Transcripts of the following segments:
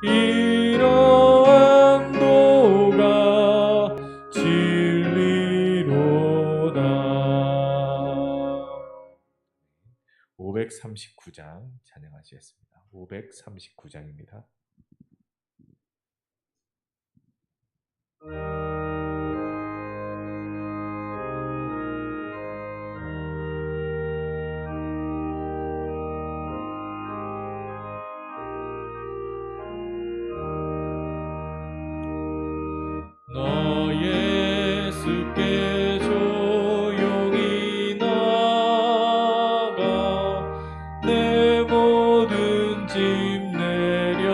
이러한 도가 진리로다. 539장 찬양하시겠습니다. 539장입니다. 너 예수께 조용히 나가 내 모든 짐 내려놓고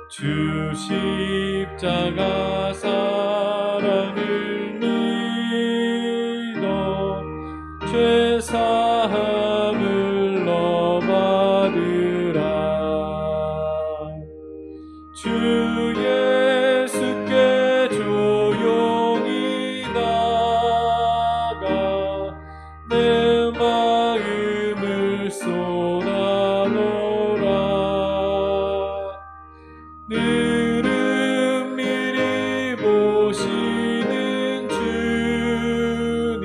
주 십자가 사랑을 믿어 죄사함을 너 받으라. 주 예수께 조용히 나가 내 마음을 쏟아놓으라. 늘은 미리 보시는 주님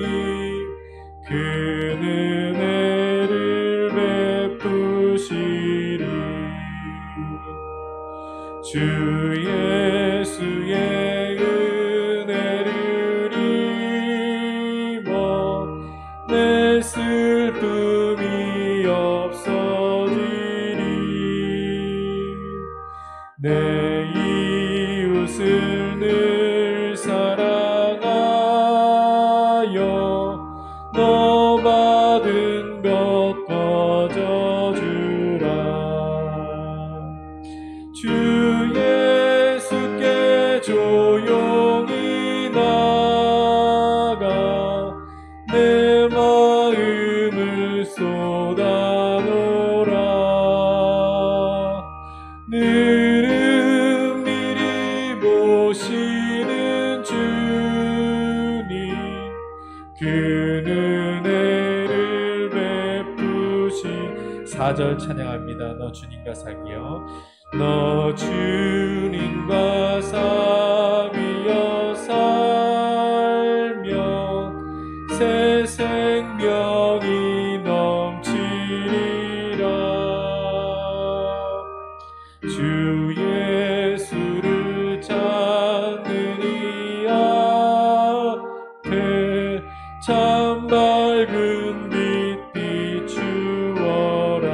그 은혜를 베푸시리. 주 예수의 은혜를 입어 내 슬픔이 없어지리. 내 이웃을 늘 사랑하여 너 받은 것 거저주라. 주 예수께 조용히 나가 내 마음을 쏟아놓으라. 늘은 미리 보시는 주님 그 은혜를 베푸시. 4절 찬양합니다. 너 주님과 사귀어 너 주님과 사귀어 살면 새 생명이 넘치리라. 주 예수를 찾는 이 앞에 참 밝은 빛 비추어라.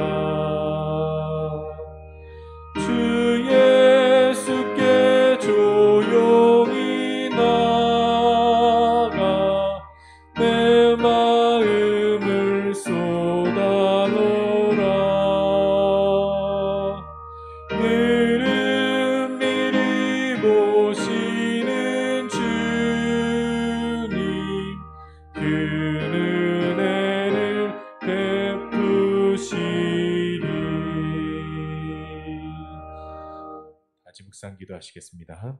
주 예수께 조용히 나가 내 마음을 쏟아놓으라. 늘은 미리 보시는 주님 그 은혜를 베푸시리. 다시 묵상 기도하시겠습니다.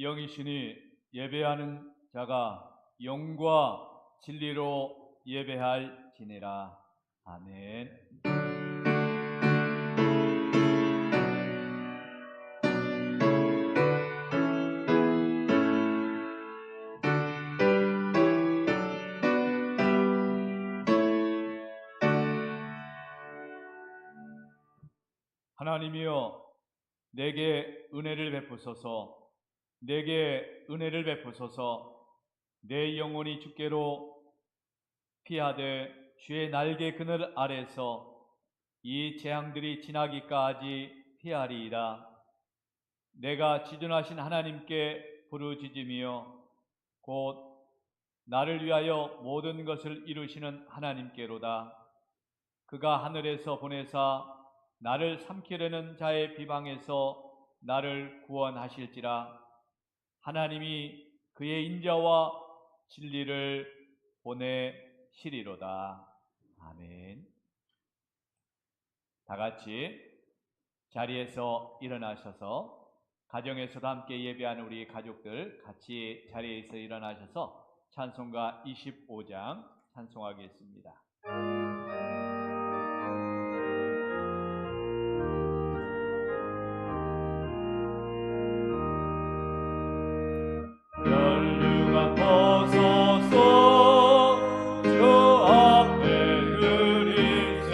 영이시니 예배하는 자가 영과 진리로 예배할지니라. 아멘. 하나님이여, 내게 은혜를 베푸소서. 내게 은혜를 베푸소서. 내 영혼이 주께로 피하되 주의 날개 그늘 아래서 이 재앙들이 지나기까지 피하리이다. 내가 지존하신 하나님께 부르짖으며 곧 나를 위하여 모든 것을 이루시는 하나님께로다. 그가 하늘에서 보내사 나를 삼키려는 자의 비방에서 나를 구원하실지라. 하나님이 그의 인자와 진리를 보내시리로다. 아멘. 다 같이 자리에서 일어나셔서 가정에서도 함께 예배하는 우리 가족들 같이 자리에서 일어나셔서 찬송가 25장 찬송하겠습니다. 연류가 벗어서 저 앞에 흐리세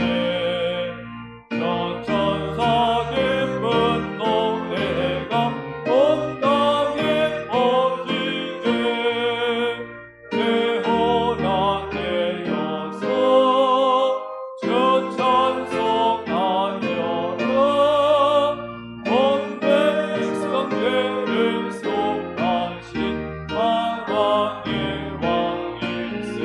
저 천사 기쁜 노래가 온 땅에 퍼지네 대호나 되어서 저 찬송하여라 온 백성들을 속하신 사랑의 왕일세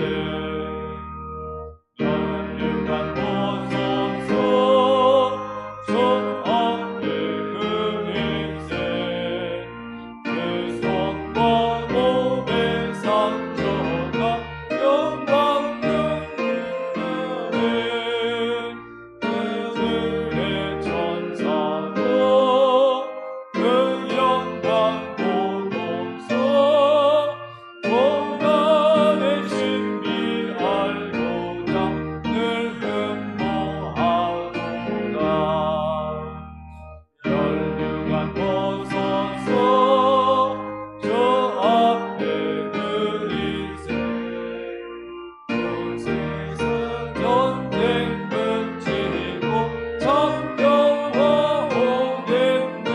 연류가 벗어서 저 앞에 흐릴세 그 손과 몸의 상처가 영광 눈물나네 그들의 천사도 그 영광 보고서 공간의 신비 알고자 늘 흠모하도다 연류가 벗어서 저 앞에 흐릴세 온 세상 전쟁 그치고 창경화 오겠네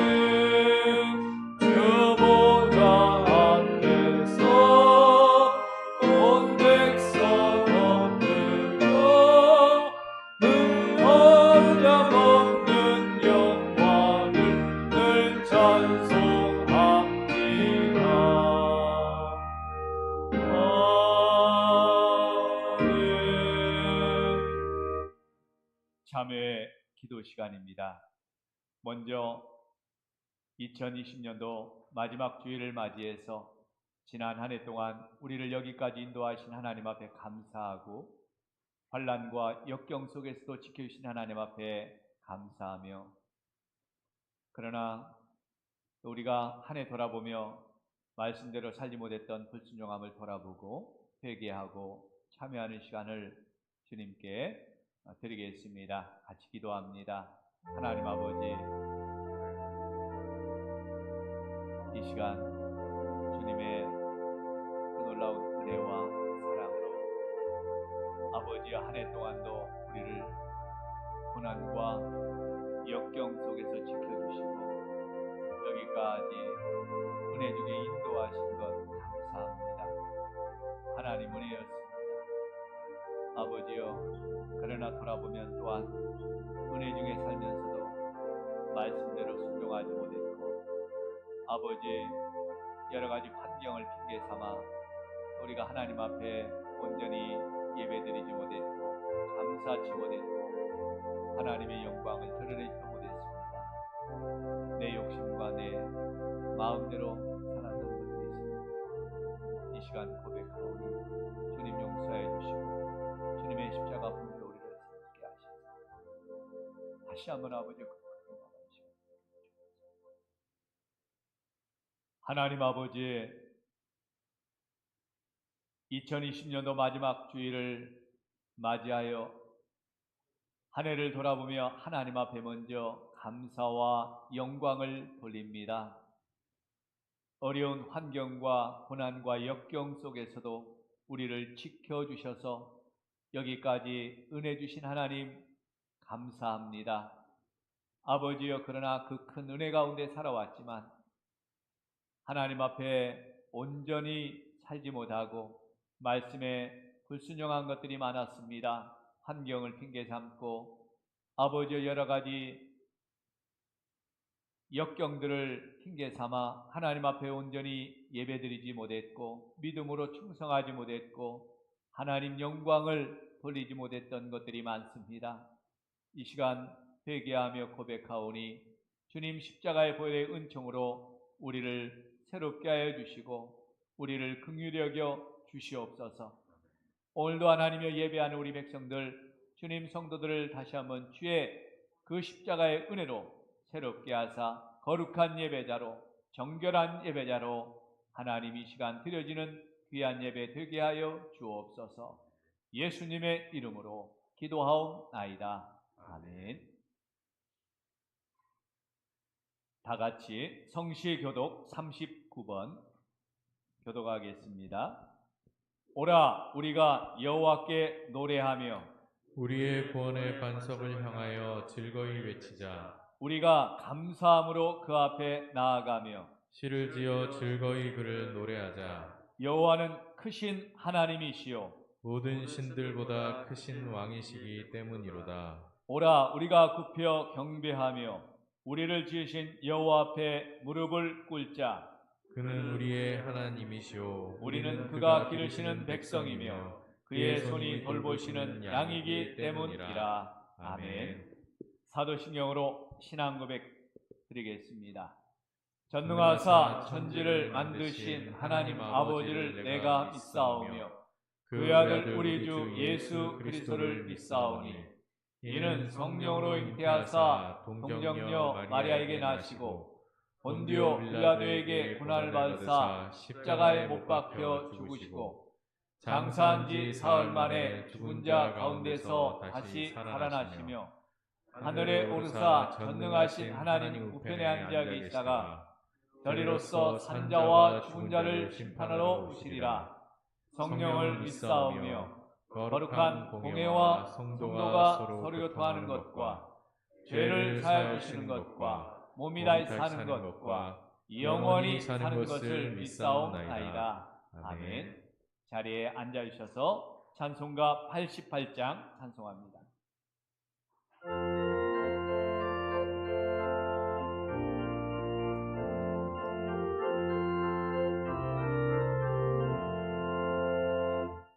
주보좌 앞에서 온 백성 엎드려 언약 없는 영광을 늘 찬송합니다. 아멘. 참회 기도 시간입니다. 먼저 2020년도 마지막 주일을 맞이해서 지난 한 해 동안 우리를 여기까지 인도하신 하나님 앞에 감사하고 환난과 역경 속에서도 지켜주신 하나님 앞에 감사하며 그러나 우리가 한 해 돌아보며 말씀대로 살지 못했던 불순종함을 돌아보고 회개하고 참여하는 시간을 주님께 드리겠습니다. 같이 기도합니다. 하나님 아버지, 이 시간 주님의 그 놀라운 은혜와 사랑으로 아버지와 한 해 동안도 우리를 고난과 역경 속에서 지켜주시고 여기까지 은혜 중에 인도하신 것 감사합니다. 하나님 은혜였습니다. 아버지여, 그러나 돌아보면 또한 은혜 중에 살면서도 말씀대로 순종하지 못했고 아버지 여러 가지 환경을 핑계 삼아 우리가 하나님 앞에 온전히 예배드리지 못했고 감사치 못했고 하나님의 영광을 드러내지 못했습니다. 내 욕심과 내 마음대로 살았던 것들이 있습니다. 이 시간 고백하오니 주님 용서해 주시고 주님의 십자가 분으로 우리를 새롭게 하시옵소서. 다시 한번 아버지 하나님 아버지, 2020년도 마지막 주일을 맞이하여 한 해를 돌아보며 하나님 앞에 먼저 감사와 영광을 돌립니다. 어려운 환경과 고난과 역경 속에서도 우리를 지켜주셔서 여기까지 은혜 주신 하나님 감사합니다. 아버지여, 그러나 그 큰 은혜 가운데 살아왔지만 하나님 앞에 온전히 살지 못하고 말씀에 불순종한 것들이 많았습니다. 환경을 핑계 삼고 아버지의 여러 가지 역경들을 핑계 삼아 하나님 앞에 온전히 예배드리지 못했고 믿음으로 충성하지 못했고 하나님 영광을 돌리지 못했던 것들이 많습니다. 이 시간 회개하며 고백하오니 주님 십자가의 보혈의 은총으로 우리를 새롭게 하여 주시고 우리를 긍휼히 여겨 주시옵소서. 오늘도 하나님의 예배하는 우리 백성들 주님 성도들을 다시 한번 주의 그 십자가의 은혜로 새롭게 하사 거룩한 예배자로 정결한 예배자로 하나님 이 시간 드려지는 귀한 예배 되게 하여 주옵소서. 예수님의 이름으로 기도하옵나이다. 아멘. 다 같이 성시교독 39번 교독하겠습니다. 오라 우리가 여호와께 노래하며 우리의 구원의 반석을 향하여 즐거이 외치자. 우리가 감사함으로 그 앞에 나아가며 시를 지어 즐거이 그를 노래하자. 여호와는 크신 하나님이시요 모든 신들보다 크신 왕이시기 때문이로다. 오라 우리가 굽혀 경배하며 우리를 지으신 여호와 앞에 무릎을 꿇자. 그는 우리의 하나님이시오. 우리는 그가 기르시는 백성이며 그의 손이 돌보시는 양이기 때문이라. 아멘. 사도신경으로 신앙 고백 드리겠습니다. 전능하사 천지를 만드신 하나님 아버지를 내가 믿사오며 그의 아들 우리 주 예수 그리스도를 믿사오니 이는 성령으로 잉태하사 동정녀 마리아에게 나시고 본디오 빌라도에게 고난을 받으사 십자가에 못 박혀 죽으시고 장사한 지 사흘 만에 죽은 자 가운데서 다시 살아나시며 하늘에 오르사 전능하신 하나님 우편에 앉아 계시다가 저리로서 산자와 죽은 자를 심판하러 오시리라. 성령을 믿사오며 거룩한 공회와 성도가 서로 교통하는 것과 죄를 사하여 주시는 것과 몸이 다시 사는 것과 영원히 사는 것을 믿사옵나이다. 아멘. 자리에 앉아 주셔서 찬송가 88장 찬송합니다.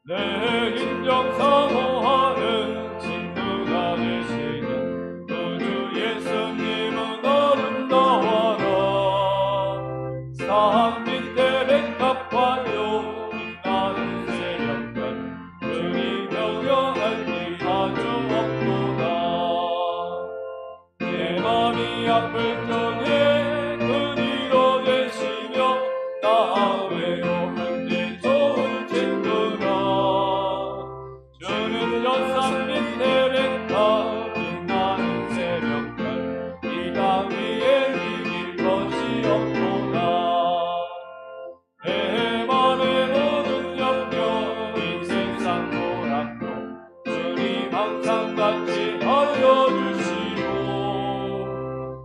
내 인정 사모하는 친구가 되시는 우주 예수님은 아름다워라. 산 밑에 백합화요 빛나는 새벽별 주님 경영할 길 아주 없도다. 내 맘이 아플 적에 그리로 되시며 나 외로울 때 좋은 친구라. 주는 연산 밑에 백합 빛나는 새벽별 이 땅 위에 이길 것이 없도다. 내 맘에 모든 염려 이 세상 고락도 주님 항상 같이 알려주시고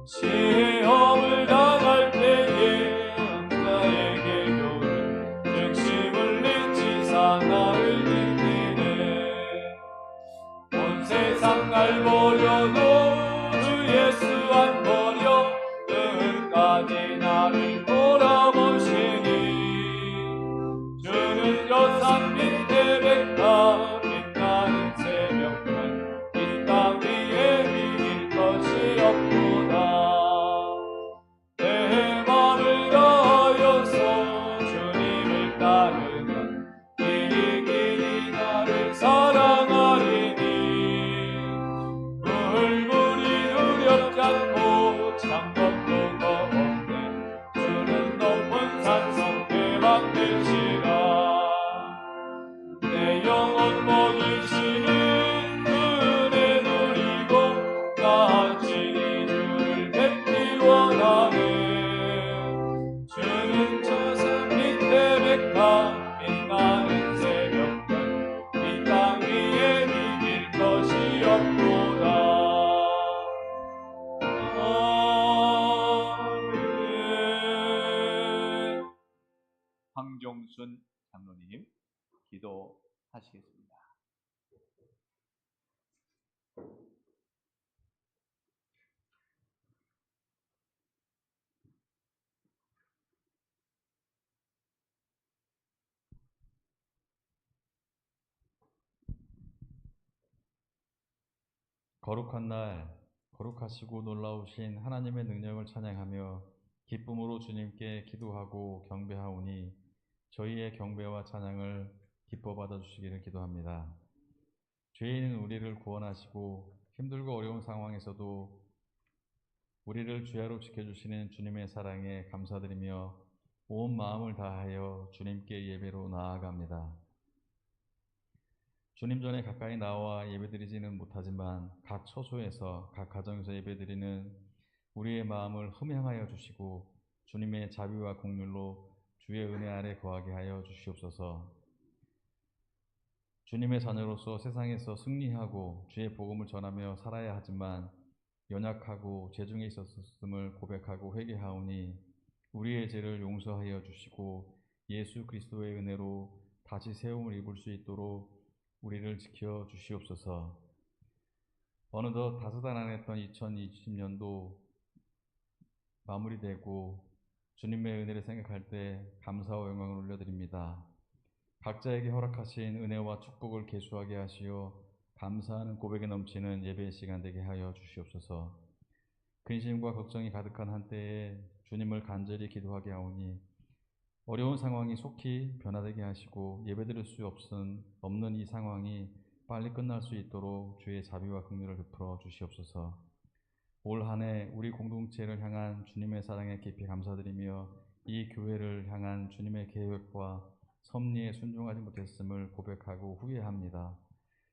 시험을 당할 때에 나에게 교훈 중심을 잃지사 나를 이기네. 온 세상 날 버려도 주 예수 안 버려 끝까지 나를 돌아보시니 주는 저 산 밑에 백합 빛나는 새벽별 이 땅 위에 이길 것이 없도다. 내 맘을 다하여서 주님을 따르면 길이 나를 사랑하리니 물물이 두렵지 않고 참 것도 없네. 주는 높은 산성 대박 되시라. 내 영혼 먹이시는 은혜 누리고 나 친히 주를 뵙기 원하네. 주는 저 산 밑에 백합 빛나는 새벽별 이 땅 위에 이길 것이 없도다. 아멘. 황종순 장로님 기도하시겠습니다. 거룩한 날, 거룩하시고 놀라우신 하나님의 능력을 찬양하며 기쁨으로 주님께 기도하고 경배하오니 저희의 경배와 찬양을 기뻐 받아주시기를 기도합니다. 죄인은 우리를 구원하시고 힘들고 어려운 상황에서도 우리를 주야로 지켜주시는 주님의 사랑에 감사드리며 온 마음을 다하여 주님께 예배로 나아갑니다. 주님 전에 가까이 나와 예배드리지는 못하지만 각 처소에서 각 가정에서 예배드리는 우리의 마음을 흠향하여 주시고 주님의 자비와 긍휼로 주의 은혜 아래 거하게 하여 주시옵소서. 주님의 자녀로서 세상에서 승리하고 주의 복음을 전하며 살아야 하지만 연약하고 죄중에 있었음을 고백하고 회개하오니 우리의 죄를 용서하여 주시고 예수 그리스도의 은혜로 다시 세움을 입을 수 있도록 우리를 지켜 주시옵소서. 어느덧 다사다난했던 2020년도 마무리되고 주님의 은혜를 생각할 때 감사와 영광을 올려드립니다. 각자에게 허락하신 은혜와 축복을 계수하게 하시어 감사하는 고백에 넘치는 예배의 시간 되게 하여 주시옵소서. 근심과 걱정이 가득한 한때에 주님을 간절히 기도하게 하오니 어려운 상황이 속히 변화되게 하시고 예배드릴 수 없는 이 상황이 빨리 끝날 수 있도록 주의 자비와 긍휼을 베풀어 주시옵소서. 올 한 해 우리 공동체를 향한 주님의 사랑에 깊이 감사드리며 이 교회를 향한 주님의 계획과 섭리에 순종하지 못했음을 고백하고 후회합니다.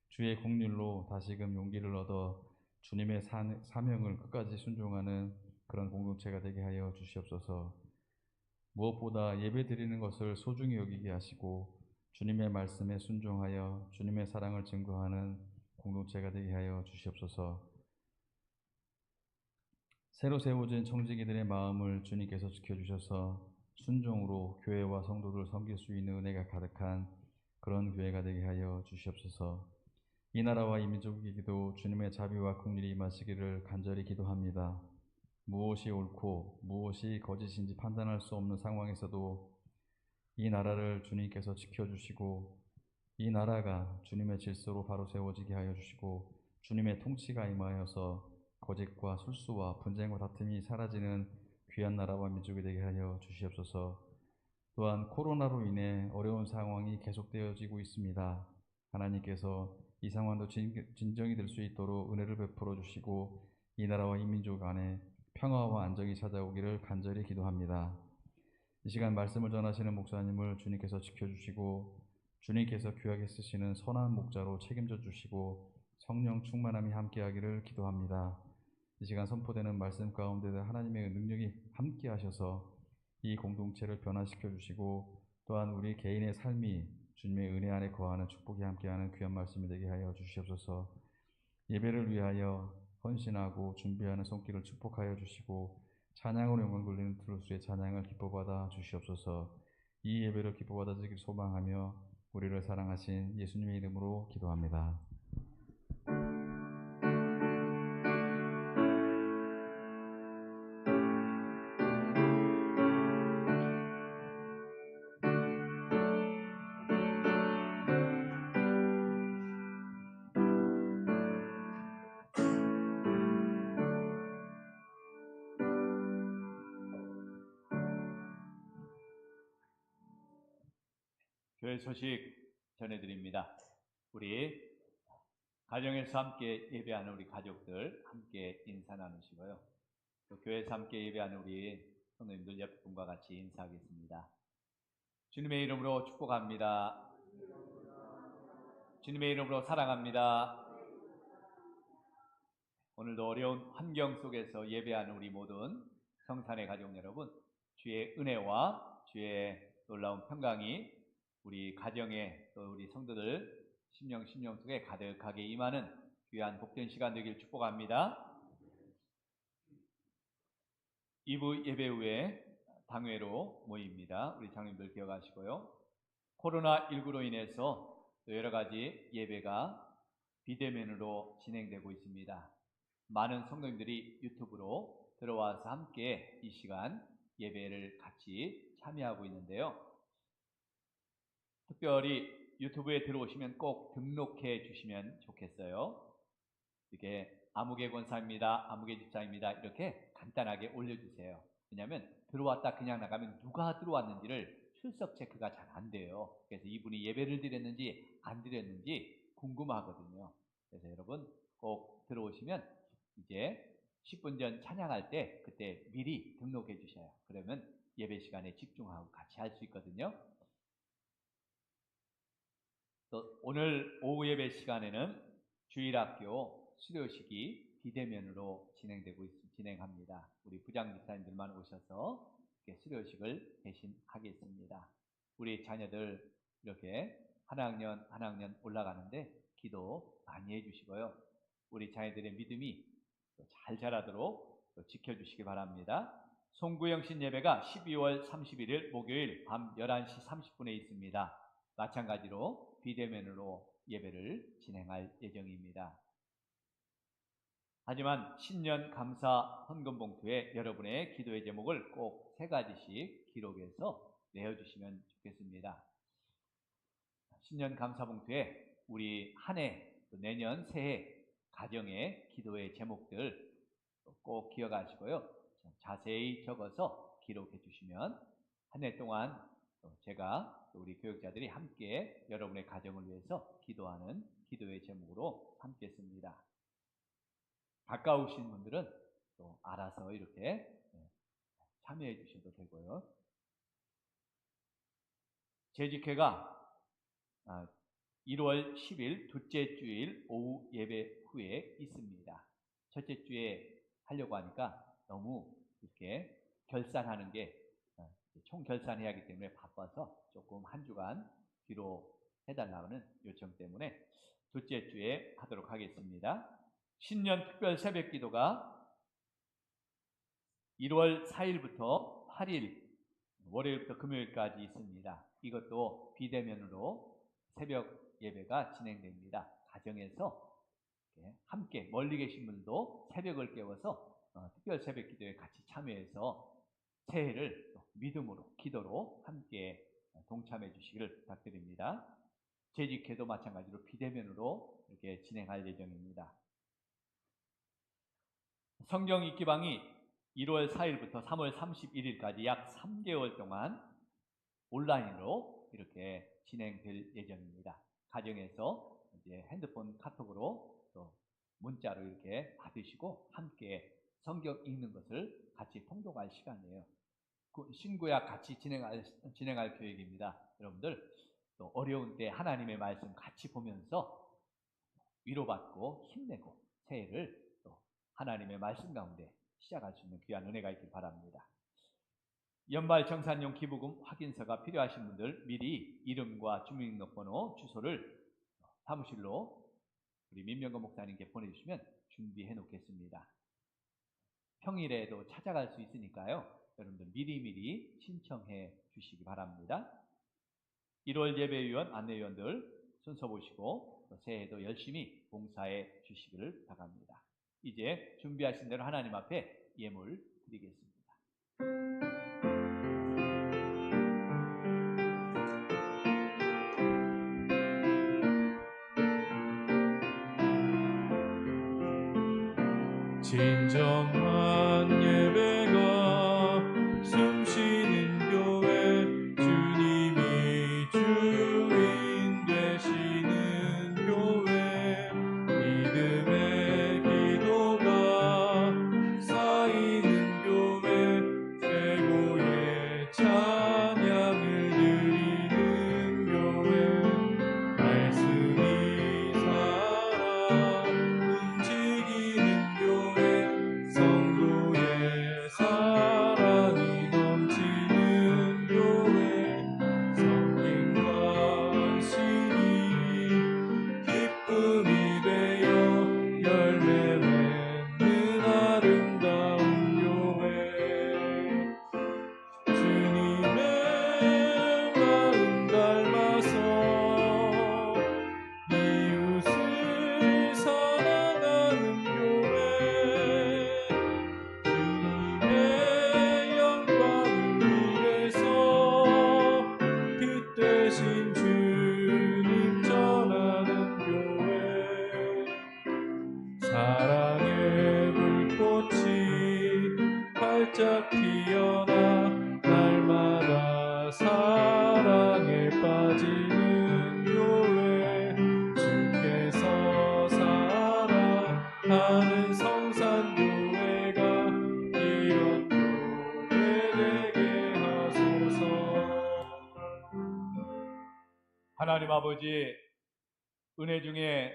주의 긍휼로 다시금 용기를 얻어 주님의 사명을 끝까지 순종하는 그런 공동체가 되게 하여 주시옵소서. 무엇보다 예배 드리는 것을 소중히 여기게 하시고 주님의 말씀에 순종하여 주님의 사랑을 증거하는 공동체가 되게 하여 주시옵소서. 새로 세워진 청지기들의 마음을 주님께서 지켜주셔서 순종으로 교회와 성도들 섬길 수 있는 은혜가 가득한 그런 교회가 되게 하여 주시옵소서. 이 나라와 이 민족에게도 주님의 자비와 긍휼이 임하시기를 간절히 기도합니다. 무엇이 옳고 무엇이 거짓인지 판단할 수 없는 상황에서도 이 나라를 주님께서 지켜주시고 이 나라가 주님의 질서로 바로 세워지게 하여 주시고 주님의 통치가 임하여서 거짓과 술수와 분쟁과 다툼이 사라지는 귀한 나라와 민족이 되게 하여 주시옵소서. 또한 코로나로 인해 어려운 상황이 계속되어지고 있습니다. 하나님께서 이 상황도 진정이 될 수 있도록 은혜를 베풀어 주시고 이 나라와 이 민족 안에 평화와 안정이 찾아오기를 간절히 기도합니다. 이 시간 말씀을 전하시는 목사님을 주님께서 지켜주시고 주님께서 귀하게 쓰시는 선한 목자로 책임져 주시고 성령 충만함이 함께하기를 기도합니다. 이 시간 선포되는 말씀 가운데 하나님의 능력이 함께 하셔서 이 공동체를 변화시켜 주시고 또한 우리 개인의 삶이 주님의 은혜 안에 거하는 축복이 함께하는 귀한 말씀이 되게 하여 주시옵소서. 예배를 위하여 헌신하고 준비하는 손길을 축복하여 주시고 찬양으로 영광 돌리는 트루스의 찬양을 기뻐받아 주시옵소서. 이 예배를 기뻐받아 주기를 소망하며 우리를 사랑하신 예수님의 이름으로 기도합니다. 교회 소식 전해드립니다. 우리 가정에서 함께 예배하는 우리 가족들 함께 인사 나누시고요. 또 교회에서 함께 예배하는 우리 성도님들 옆 분과 같이 인사하겠습니다. 주님의 이름으로 축복합니다. 주님의 이름으로 사랑합니다. 오늘도 어려운 환경 속에서 예배하는 우리 모든 성산의 가족 여러분, 주의 은혜와 주의 놀라운 평강이 우리 가정에 또 우리 성도들 심령 속에 가득하게 임하는 귀한 복된 시간 되길 축복합니다. 2부 예배 후에 당회로 모입니다. 우리 장님들 기억하시고요. 코로나19로 인해서 또 여러 가지 예배가 비대면으로 진행되고 있습니다. 많은 성도님들이 유튜브로 들어와서 함께 이 시간 예배를 같이 참여하고 있는데요. 특별히 유튜브에 들어오시면 꼭 등록해 주시면 좋겠어요. 이렇게 아무개 권사입니다. 아무개 집사입니다. 이렇게 간단하게 올려주세요. 왜냐하면 들어왔다 그냥 나가면 누가 들어왔는지를 출석 체크가 잘 안 돼요. 그래서 이분이 예배를 드렸는지 안 드렸는지 궁금하거든요. 그래서 여러분 꼭 들어오시면 이제 10분 전 찬양할 때 그때 미리 등록해 주셔요. 그러면 예배 시간에 집중하고 같이 할 수 있거든요. 또 오늘 오후 예배 시간에는 주일학교 수료식이 비대면으로 진행합니다. 우리 부장 집사님들만 오셔서 이렇게 수료식을 대신하겠습니다. 우리 자녀들 이렇게 한 학년 올라가는데 기도 많이 해주시고요. 우리 자녀들의 믿음이 잘 자라도록 지켜주시기 바랍니다. 송구영신 예배가 12월 31일 목요일 밤 11시 30분에 있습니다. 마찬가지로 비대면으로 예배를 진행할 예정입니다. 하지만 신년 감사 헌금 봉투에 여러분의 기도의 제목을 꼭 3가지씩 기록해서 내어주시면 좋겠습니다. 신년 감사 봉투에 우리 한 해, 내년 새해 가정의 기도의 제목들 꼭 기억하시고요. 자세히 적어서 기록해 주시면 한 해 동안 제가 우리 교육자들이 함께 여러분의 가정을 위해서 기도하는 기도의 제목으로 함께 씁니다. 가까우신 분들은 또 알아서 이렇게 참여해 주셔도 되고요. 재직회가 1월 10일 둘째 주일 오후 예배 후에 있습니다. 첫째 주에 하려고 하니까 너무 이렇게 결산하는 게 총 결산해야 하기 때문에 바빠서 조금 한 주간 뒤로 해달라는 요청 때문에 둘째 주에 하도록 하겠습니다. 신년 특별 새벽 기도가 1월 4일부터 8일 월요일부터 금요일까지 있습니다. 이것도 비대면으로 새벽 예배가 진행됩니다. 가정에서 함께 멀리 계신 분도 새벽을 깨워서 특별 새벽 기도에 같이 참여해서 새해를 믿음으로 기도로 함께 동참해 주시기를 부탁드립니다. 재직회도 마찬가지로 비대면으로 이렇게 진행할 예정입니다. 성경 읽기방이 1월 4일부터 3월 31일까지 약 3개월 동안 온라인으로 이렇게 진행될 예정입니다. 가정에서 이제 핸드폰 카톡으로 또 문자로 이렇게 받으시고 함께 성경 읽는 것을 같이 통독할 시간이에요. 신구약 같이 진행할 계획입니다. 여러분들 또 어려운 때 하나님의 말씀 같이 보면서 위로받고 힘내고 새해를 또 하나님의 말씀 가운데 시작할 수 있는 귀한 은혜가 있길 바랍니다. 연말 정산용 기부금 확인서가 필요하신 분들 미리 이름과 주민등록번호, 주소를 사무실로 우리 민명건 목사님께 보내주시면 준비해 놓겠습니다. 평일에도 찾아갈 수 있으니까요. 여러분들 미리미리 신청해 주시기 바랍니다. 1월 예배위원, 안내위원들 순서 보시고 새해에도 열심히 봉사해 주시기를 바랍니다. 이제 준비하신 대로 하나님 앞에 예물 드리겠습니다. 진정한 예배가 숨쉬는 교회 주님이 주인 되시는 교회 믿음의 기도가 쌓이는 교회 최고의 찬양을 드리는 교회 말씀이 살아 움직이는 교회 성 사랑에 빠지는 교회 주께서 사랑하는 성산교회가 이런 교회 되게 하소서. 하나님 아버지, 은혜 중에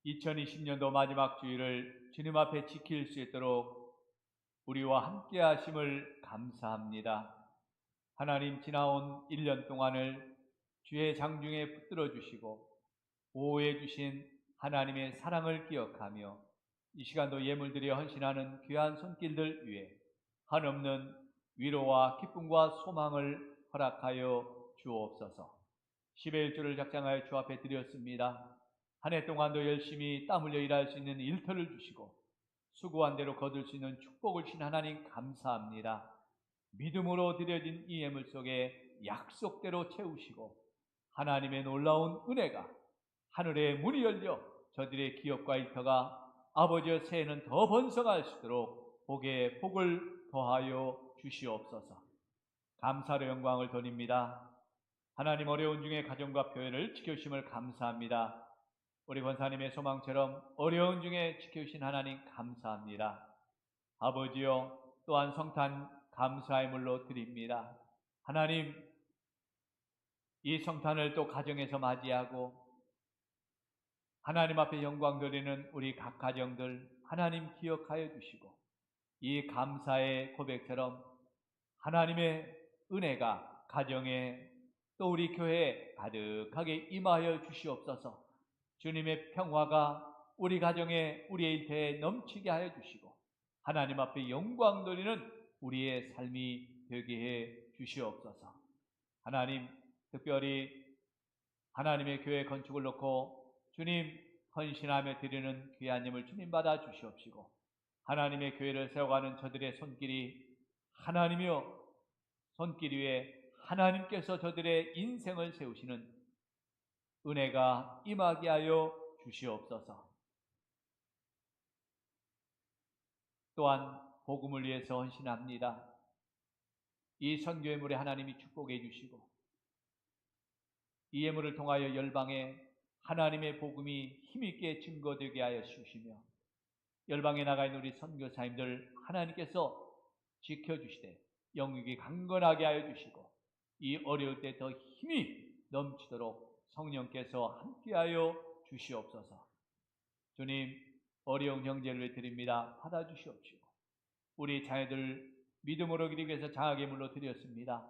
2020년도 마지막 주일을 주님 앞에 지킬 수 있도록 우리와 함께 하심을 감사합니다. 하나님, 지나온 1년 동안을 주의 장중에 붙들어 주시고 보호해 주신 하나님의 사랑을 기억하며 이 시간도 예물드려 헌신하는 귀한 손길들 위에 한없는 위로와 기쁨과 소망을 허락하여 주옵소서. 10의 1조를 작정하여 주 앞에 드렸습니다. 한 해 동안도 열심히 땀 흘려 일할 수 있는 일터를 주시고 수고한 대로 거둘 수 있는 축복을 주신 하나님 감사합니다. 믿음으로 드려진 이 예물 속에 약속대로 채우시고 하나님의 놀라운 은혜가 하늘의 문이 열려 저들의 기업과 일터가 아버지의 새해는 더 번성할 수 있도록 복에 복을 더하여 주시옵소서. 감사로 영광을 돌립니다. 하나님, 어려운 중에 가정과 교회를 지켜주심을 감사합니다. 우리 권사님의 소망처럼 어려운 중에 지켜주신 하나님 감사합니다. 아버지여, 또한 성탄 감사의 물로 드립니다. 하나님, 이 성탄을 또 가정에서 맞이하고 하나님 앞에 영광 돌리는 우리 각 가정들 하나님 기억하여 주시고 이 감사의 고백처럼 하나님의 은혜가 가정에 또 우리 교회에 가득하게 임하여 주시옵소서. 주님의 평화가 우리 가정에 우리의 일터에 넘치게 하여 주시고 하나님 앞에 영광 돌리는 우리의 삶이 되게 해 주시옵소서. 하나님, 특별히 하나님의 교회 건축을 놓고 주님 헌신하며 드리는 귀한 예물 주님 받아 주시옵시고 하나님의 교회를 세워가는 저들의 손길이 하나님이여 손길 위에 하나님께서 저들의 인생을 세우시는 은혜가 임하게 하여 주시옵소서. 또한 복음을 위해서 헌신합니다. 이 선교 예물에 하나님이 축복해 주시고 이 예물을 통하여 열방에 하나님의 복음이 힘있게 증거되게 하여 주시며 열방에 나가 있는 우리 선교사님들 하나님께서 지켜주시되 영육이 강건하게 하여 주시고 이 어려울 때 더 힘이 넘치도록 성령께서 함께하여 주시옵소서. 주님, 어려운 형제를 드립니다. 받아주시옵시고 우리 자녀들 믿음으로 기르기 위해서 장학예물로 드렸습니다.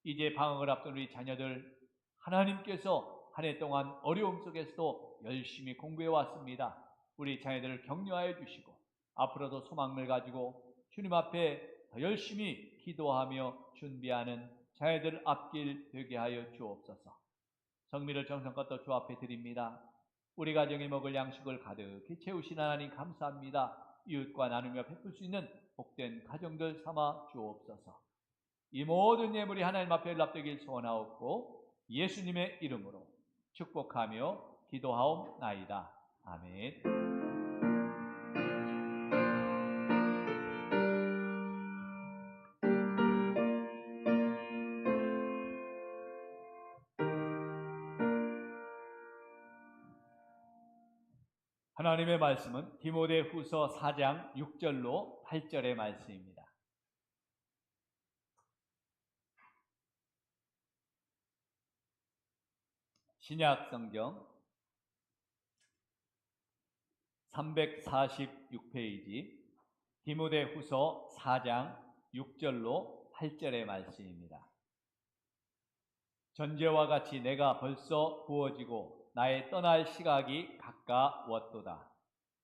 이제 방학을 앞둔 우리 자녀들 하나님께서 한 해 동안 어려움 속에서도 열심히 공부해 왔습니다. 우리 자녀들을 격려하여 주시고 앞으로도 소망을 가지고 주님 앞에 더 열심히 기도하며 준비하는 자녀들 앞길 되게 하여 주옵소서. 성미를 정성껏 주 앞에 드립니다. 우리 가정에 먹을 양식을 가득히 채우신 하나님 감사합니다. 이웃과 나누며 베풀 수 있는 복된 가정들 삼아 주옵소서. 이 모든 예물이 하나님 앞에 연락되길 소원하옵고 예수님의 이름으로 축복하며 기도하옵나이다. 아멘. 하나님의 말씀은 디모데후서 4장 6절로 8절의 말씀입니다. 신약 성경 346페이지 디모데후서 4장 6절로 8절의 말씀입니다. 전제와 같이 내가 벌써 부어지고 나의 떠날 시각이 가까웠도다.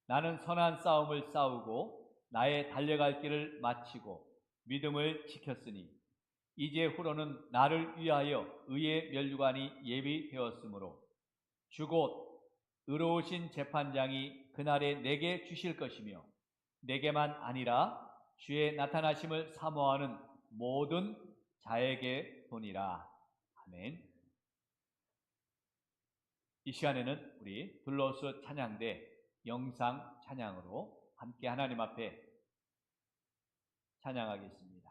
나는 선한 싸움을 싸우고 나의 달려갈 길을 마치고 믿음을 지켰으니 이제 후로는 나를 위하여 의의 면류관이 예비되었으므로 주 곧 의로우신 재판장이 그날에 내게 주실 것이며 내게만 아니라 주의 나타나심을 사모하는 모든 자에게 보니라. 아멘. 이 시간에는 우리 둘러스 찬양대 영상 찬양으로 함께 하나님 앞에 찬양하겠습니다.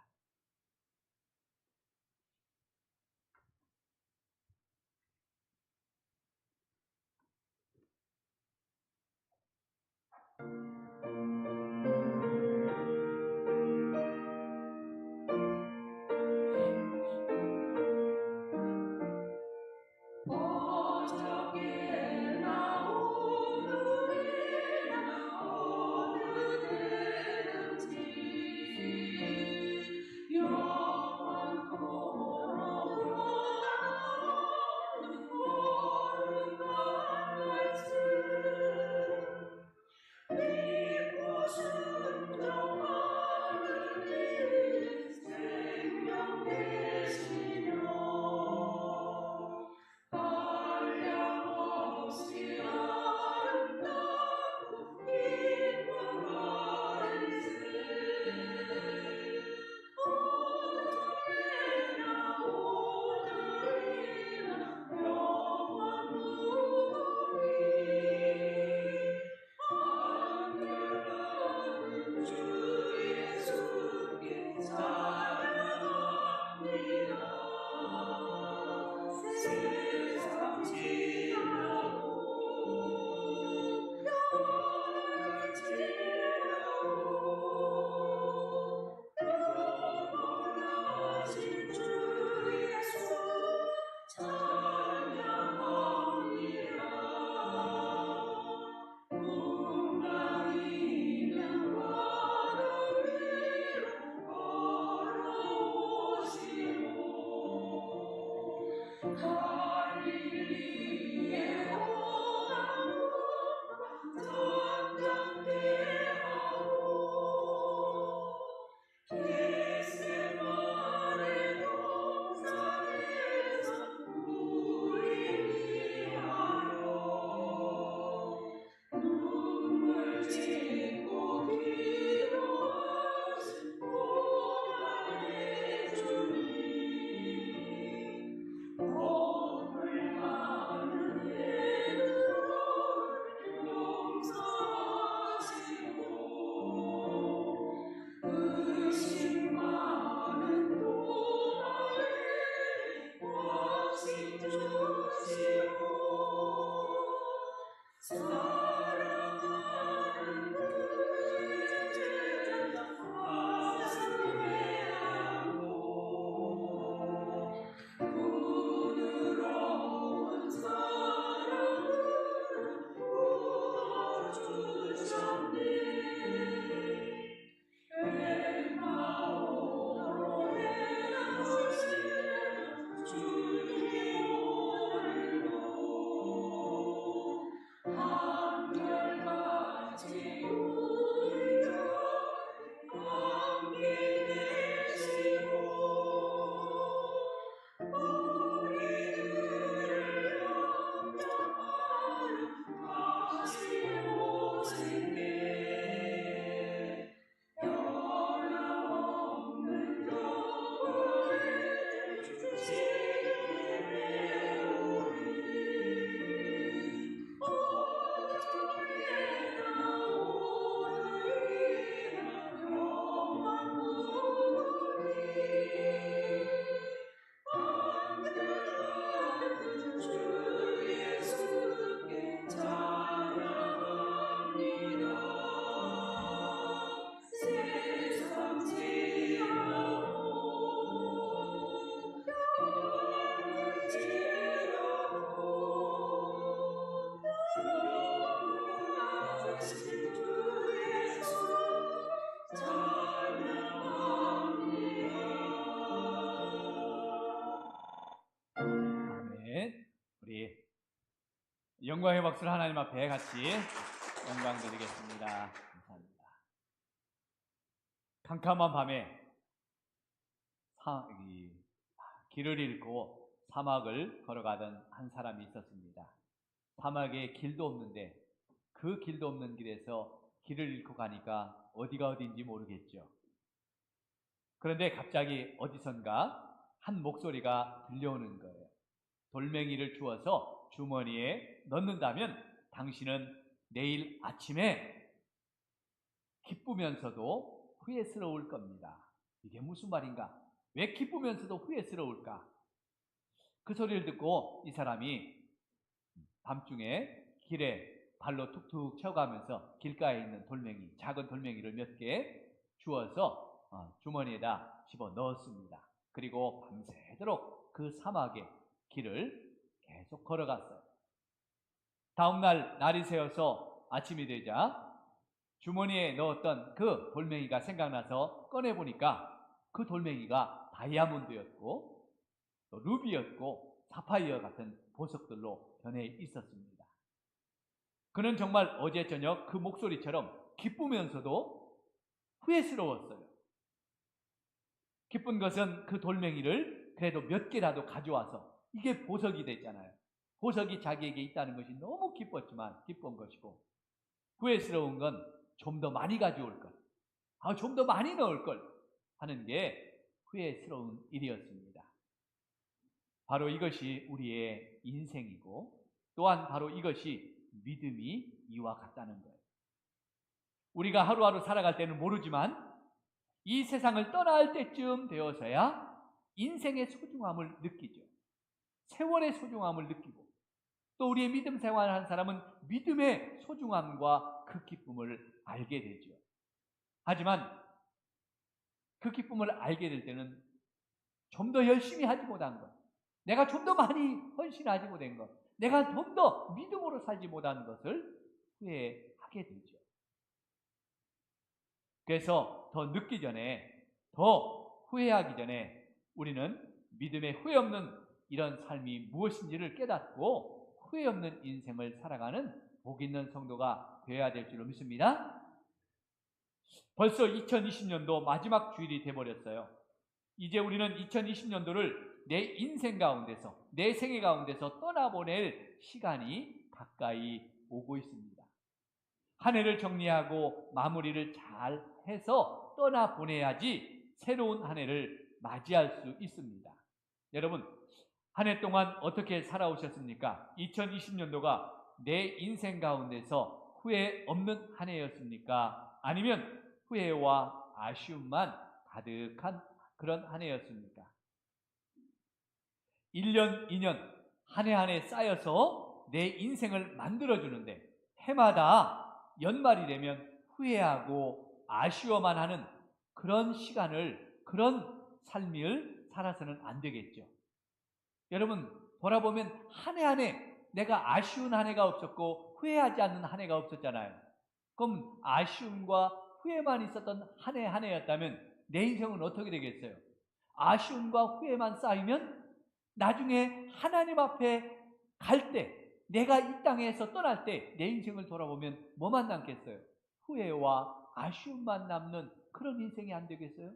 영광의 박수를 하나님 앞에 같이 영광 드리겠습니다. 감사합니다. 캄캄한 밤에 길을 잃고 사막을 걸어가던 한 사람이 있었습니다. 사막에 길도 없는데 그 길도 없는 길에서 길을 잃고 가니까 어디가 어딘지 모르겠죠. 그런데 갑자기 어디선가 한 목소리가 들려오는 거예요. 돌멩이를 주워서 주머니에 넣는다면 당신은 내일 아침에 기쁘면서도 후회스러울 겁니다. 이게 무슨 말인가? 왜 기쁘면서도 후회스러울까? 그 소리를 듣고 이 사람이 밤중에 길에 발로 툭툭 쳐가면서 길가에 있는 돌멩이, 작은 돌멩이를 몇 개 주워서 주머니에다 집어 넣었습니다. 그리고 밤새도록 그 사막의 길을 계속 걸어갔어요. 다음날 날이 새어서 아침이 되자 주머니에 넣었던 그 돌멩이가 생각나서 꺼내보니까 그 돌멩이가 다이아몬드였고 또 루비였고 사파이어 같은 보석들로 변해 있었습니다. 그는 정말 어제 저녁 그 목소리처럼 기쁘면서도 후회스러웠어요. 기쁜 것은 그 돌멩이를 그래도 몇 개라도 가져와서 이게 보석이 됐잖아요. 보석이 자기에게 있다는 것이 너무 기뻤지만 기쁜 것이고, 후회스러운 건 좀 더 많이 가져올 것, 좀 더 많이 넣을 걸 하는 게 후회스러운 일이었습니다. 바로 이것이 우리의 인생이고 또한 바로 이것이 믿음이 이와 같다는 거예요. 우리가 하루하루 살아갈 때는 모르지만 이 세상을 떠날 때쯤 되어서야 인생의 소중함을 느끼죠. 세월의 소중함을 느끼고 또 우리의 믿음 생활하는 사람은 믿음의 소중함과 그 기쁨을 알게 되죠. 하지만 그 기쁨을 알게 될 때는 좀 더 열심히 하지 못한 것, 내가 좀 더 많이 헌신하지 못한 것, 내가 좀 더 믿음으로 살지 못한 것을 후회하게 되죠. 그래서 더 늦기 전에, 더 후회하기 전에 우리는 믿음의 후회 없는 이런 삶이 무엇인지를 깨닫고 후회 없는 인생을 살아가는 복 있는 성도가 되어야 될 줄로 믿습니다. 벌써 2020년도 마지막 주일이 돼버렸어요. 이제 우리는 2020년도를 내 인생 가운데서, 내 생애 가운데서 떠나보낼 시간이 가까이 오고 있습니다. 한 해를 정리하고 마무리를 잘 해서 떠나보내야지 새로운 한 해를 맞이할 수 있습니다. 여러분, 한 해 동안 어떻게 살아오셨습니까? 2020년도가 내 인생 가운데서 후회 없는 한 해였습니까? 아니면 후회와 아쉬움만 가득한 그런 한 해였습니까? 1년, 2년 한 해 한 해 쌓여서 내 인생을 만들어주는데 해마다 연말이 되면 후회하고 아쉬워만 하는 그런 시간을, 그런 삶을 살아서는 안 되겠죠. 여러분, 돌아보면 한 해 한 해 내가 아쉬운 한 해가 없었고 후회하지 않는 한 해가 없었잖아요. 그럼 아쉬움과 후회만 있었던 한 해 한 해였다면 내 인생은 어떻게 되겠어요? 아쉬움과 후회만 쌓이면 나중에 하나님 앞에 갈 때, 내가 이 땅에서 떠날 때 내 인생을 돌아보면 뭐만 남겠어요? 후회와 아쉬움만 남는 그런 인생이 안 되겠어요?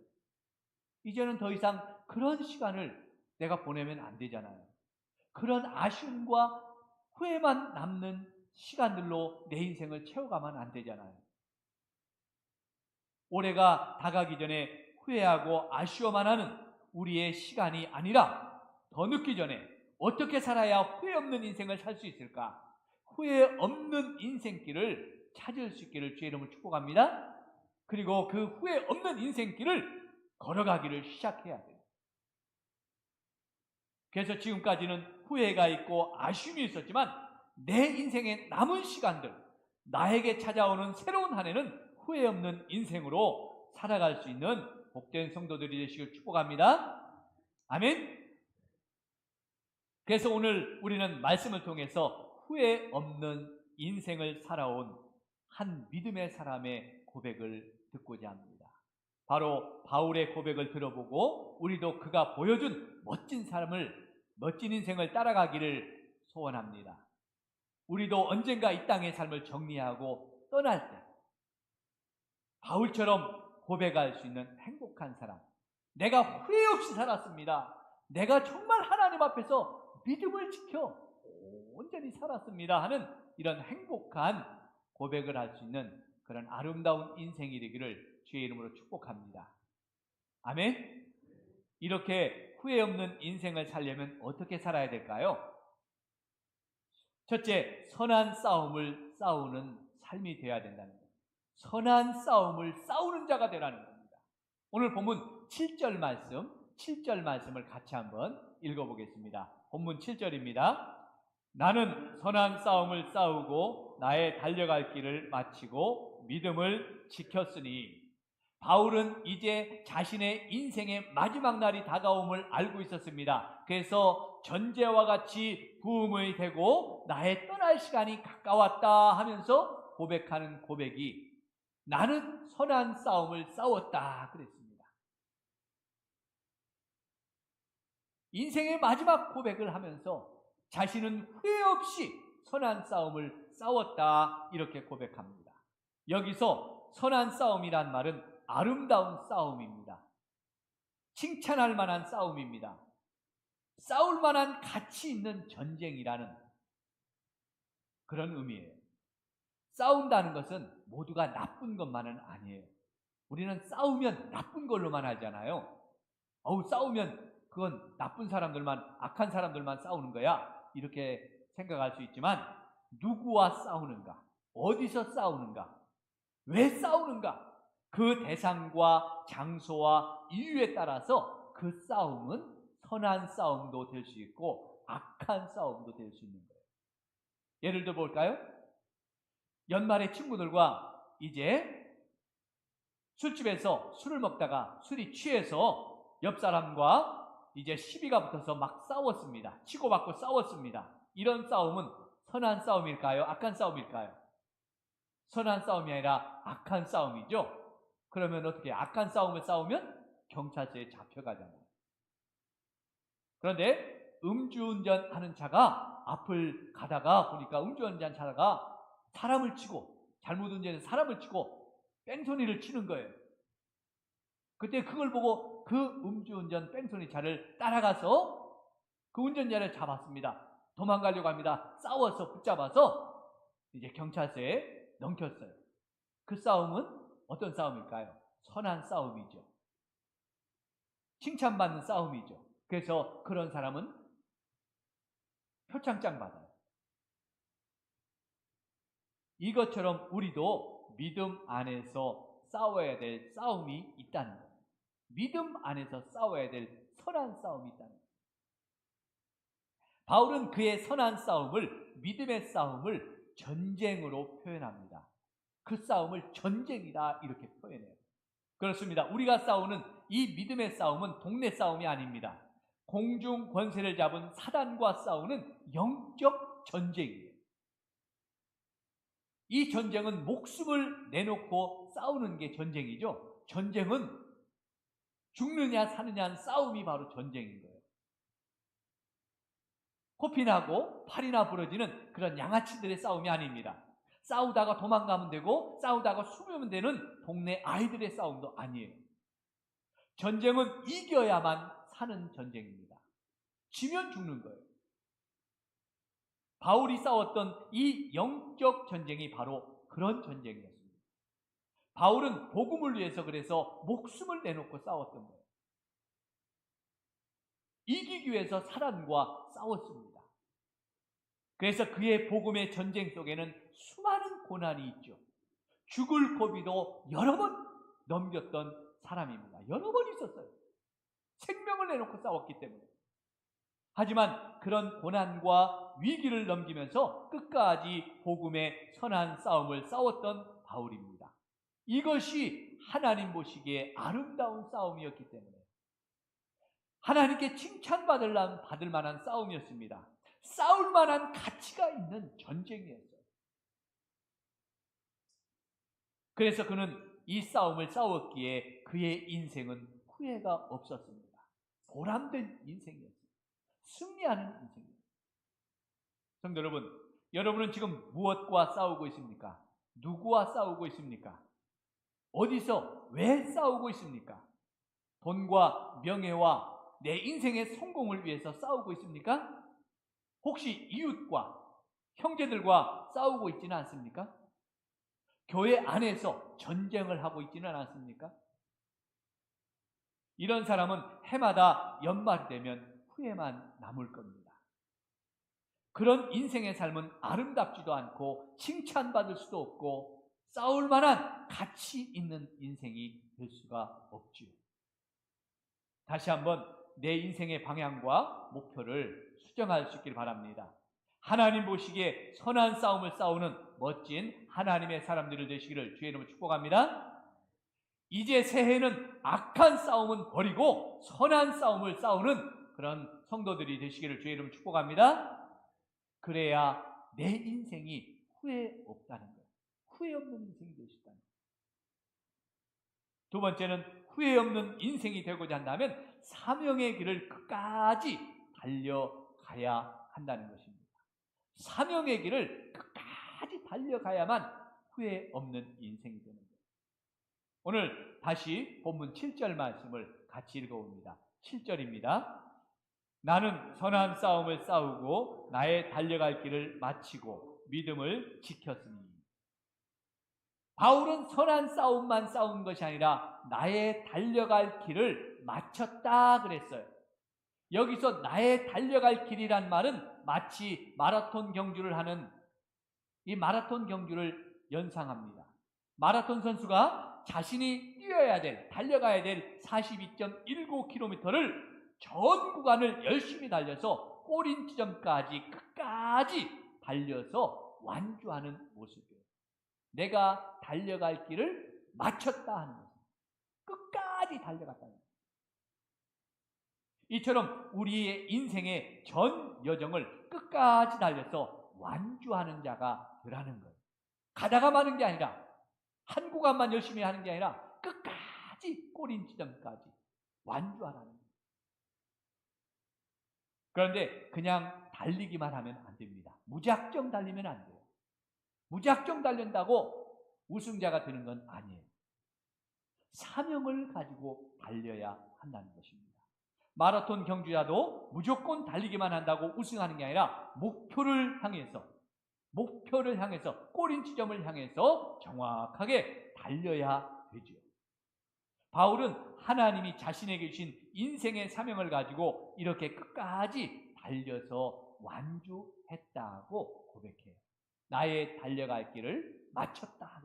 이제는 더 이상 그런 시간을 내가 보내면 안 되잖아요. 그런 아쉬움과 후회만 남는 시간들로 내 인생을 채워가면 안 되잖아요. 올해가 다가기 전에 후회하고 아쉬워만 하는 우리의 시간이 아니라 더 늦기 전에 어떻게 살아야 후회 없는 인생을 살 수 있을까? 후회 없는 인생길을 찾을 수 있기를 주의 이름으로 축복합니다. 그리고 그 후회 없는 인생길을 걸어가기를 시작해야 돼요. 그래서 지금까지는 후회가 있고 아쉬움이 있었지만 내 인생의 남은 시간들, 나에게 찾아오는 새로운 한 해는 후회 없는 인생으로 살아갈 수 있는 복된 성도들이 되시길 축복합니다. 아멘. 그래서 오늘 우리는 말씀을 통해서 후회 없는 인생을 살아온 한 믿음의 사람의 고백을 듣고자 합니다. 바로 바울의 고백을 들어보고 우리도 그가 보여준 멋진 삶을, 멋진 인생을 따라가기를 소원합니다. 우리도 언젠가 이 땅의 삶을 정리하고 떠날 때 바울처럼 고백할 수 있는 행복한 사람, 내가 후회 없이 살았습니다, 내가 정말 하나님 앞에서 믿음을 지켜 온전히 살았습니다 하는 이런 행복한 고백을 할 수 있는 그런 아름다운 인생이 되기를 주의 이름으로 축복합니다. 아멘. 이렇게 후회 없는 인생을 살려면 어떻게 살아야 될까요? 첫째, 선한 싸움을 싸우는 삶이 되어야 된다는 거예요. 선한 싸움을 싸우는 자가 되라는 겁니다. 오늘 본문 7절 말씀을 같이 한번 읽어보겠습니다. 본문 7절입니다. 나는 선한 싸움을 싸우고 나의 달려갈 길을 마치고 믿음을 지켰으니. 바울은 이제 자신의 인생의 마지막 날이 다가옴을 알고 있었습니다. 그래서 전제와 같이 부음이 되고 나의 떠날 시간이 가까웠다 하면서 고백하는 고백이 나는 선한 싸움을 싸웠다 그랬습니다. 인생의 마지막 고백을 하면서 자신은 후회 없이 선한 싸움을 싸웠다 이렇게 고백합니다. 여기서 선한 싸움이란 말은 아름다운 싸움입니다. 칭찬할 만한 싸움입니다. 싸울 만한 가치 있는 전쟁이라는 그런 의미예요. 싸운다는 것은 모두가 나쁜 것만은 아니에요. 우리는 싸우면 나쁜 걸로만 하잖아요. 싸우면 그건 나쁜 사람들만, 악한 사람들만 싸우는 거야 이렇게 생각할 수 있지만, 누구와 싸우는가, 어디서 싸우는가, 왜 싸우는가, 그 대상과 장소와 이유에 따라서 그 싸움은 선한 싸움도 될 수 있고 악한 싸움도 될 수 있는 거예요. 예를 들어 볼까요? 연말에 친구들과 이제 술집에서 술을 먹다가 술이 취해서 옆 사람과 이제 시비가 붙어서 막 싸웠습니다. 치고받고 싸웠습니다. 이런 싸움은 선한 싸움일까요? 악한 싸움일까요? 선한 싸움이 아니라 악한 싸움이죠. 그러면 어떻게 악한 싸움을 싸우면 경찰서에 잡혀가잖아요. 그런데 음주운전하는 차가 앞을 가다가 보니까 음주운전 차가 사람을 치고, 잘못 운전해서 사람을 치고 뺑소니를 치는 거예요. 그때 그걸 보고 그 음주운전 뺑소니 차를 따라가서 그 운전자를 잡았습니다. 도망가려고 합니다. 싸워서 붙잡아서 이제 경찰서에 넘겼어요. 그 싸움은 어떤 싸움일까요? 선한 싸움이죠. 칭찬받는 싸움이죠. 그래서 그런 사람은 표창장 받아요. 이것처럼 우리도 믿음 안에서 싸워야 될 싸움이 있다는 거예요. 믿음 안에서 싸워야 될 선한 싸움이 있다는 거예요. 바울은 그의 선한 싸움을, 믿음의 싸움을 전쟁으로 표현합니다. 그 싸움을 전쟁이다 이렇게 표현해요. 그렇습니다. 우리가 싸우는 이 믿음의 싸움은 동네 싸움이 아닙니다. 공중 권세를 잡은 사단과 싸우는 영적 전쟁이에요. 이 전쟁은 목숨을 내놓고 싸우는 게 전쟁이죠. 전쟁은 죽느냐 사느냐는 싸움이 바로 전쟁인 거예요. 코피나고 팔이나 부러지는 그런 양아치들의 싸움이 아닙니다. 싸우다가 도망가면 되고 싸우다가 숨으면 되는 동네 아이들의 싸움도 아니에요. 전쟁은 이겨야만 사는 전쟁입니다. 지면 죽는 거예요. 바울이 싸웠던 이 영적 전쟁이 바로 그런 전쟁이었습니다. 바울은 복음을 위해서 그래서 목숨을 내놓고 싸웠던 거예요. 이기기 위해서 사단과 싸웠습니다. 그래서 그의 복음의 전쟁 속에는 수많은 고난이 있죠. 죽을 고비도 여러 번 넘겼던 사람입니다. 여러 번 있었어요. 생명을 내놓고 싸웠기 때문에. 하지만 그런 고난과 위기를 넘기면서 끝까지 복음의 선한 싸움을 싸웠던 바울입니다. 이것이 하나님 보시기에 아름다운 싸움이었기 때문에 하나님께 칭찬받을 만한 싸움이었습니다. 싸울 만한 가치가 있는 전쟁이었어요. 그래서 그는 이 싸움을 싸웠기에 그의 인생은 후회가 없었습니다. 보람된 인생이었어요. 승리하는 인생이었어요. 성도 여러분, 여러분은 지금 무엇과 싸우고 있습니까? 누구와 싸우고 있습니까? 어디서 왜 싸우고 있습니까? 돈과 명예와 내 인생의 성공을 위해서 싸우고 있습니까? 혹시 이웃과 형제들과 싸우고 있지는 않습니까? 교회 안에서 전쟁을 하고 있지는 않습니까? 이런 사람은 해마다 연말이 되면 후회만 남을 겁니다. 그런 인생의 삶은 아름답지도 않고 칭찬받을 수도 없고 싸울 만한 가치 있는 인생이 될 수가 없지요. 다시 한번 내 인생의 방향과 목표를 수정할 수 있길 바랍니다. 하나님 보시기에 선한 싸움을 싸우는 멋진 하나님의 사람들을 되시기를 주의 이름으로 축복합니다. 이제 새해는 악한 싸움은 버리고 선한 싸움을 싸우는 그런 성도들이 되시기를 주의 이름으로 축복합니다. 그래야 내 인생이 후회 없다는 거예요. 후회 없는 인생이 되시다는 거예요. 두 번째는 후회 없는 인생이 되고자 한다면 사명의 길을 끝까지 달려가야 한다는 것입니다. 사명의 길을 끝까지 달려가야만 후회 없는 인생이 되는 거예요. 오늘 다시 본문 7절 말씀을 같이 읽어봅니다. 7절입니다. 나는 선한 싸움을 싸우고 나의 달려갈 길을 마치고 믿음을 지켰으니. 바울은 선한 싸움만 싸운 것이 아니라 나의 달려갈 길을 마쳤다 그랬어요. 여기서 나의 달려갈 길이란 말은 마치 마라톤 경주를 하는 이 마라톤 경주를 연상합니다. 마라톤 선수가 자신이 뛰어야 될, 달려가야 될 42.19km를 전 구간을 열심히 달려서 꼬린 지점까지 끝까지 달려서 완주하는 모습이에요. 내가 달려갈 길을 마쳤다 하는 거예요. 끝까지 달려갔다는 거예요. 이처럼 우리의 인생의 전 여정을 끝까지 달려서 완주하는 자가 되라는 거예요. 가다가 마는 게 아니라, 한 구간만 열심히 하는 게 아니라 끝까지 꼬린 지점까지 완주하라는 거예요. 그런데 그냥 달리기만 하면 안 됩니다. 무작정 달리면 안 돼요. 무작정 달린다고 우승자가 되는 건 아니에요. 사명을 가지고 달려야 한다는 것입니다. 마라톤 경주자도 무조건 달리기만 한다고 우승하는 게 아니라 목표를 향해서 꼬린 지점을 향해서 정확하게 달려야 되죠. 바울은 하나님이 자신에게 주신 인생의 사명을 가지고 이렇게 끝까지 달려서 완주했다고 고백해요. 나의 달려갈 길을 마쳤다.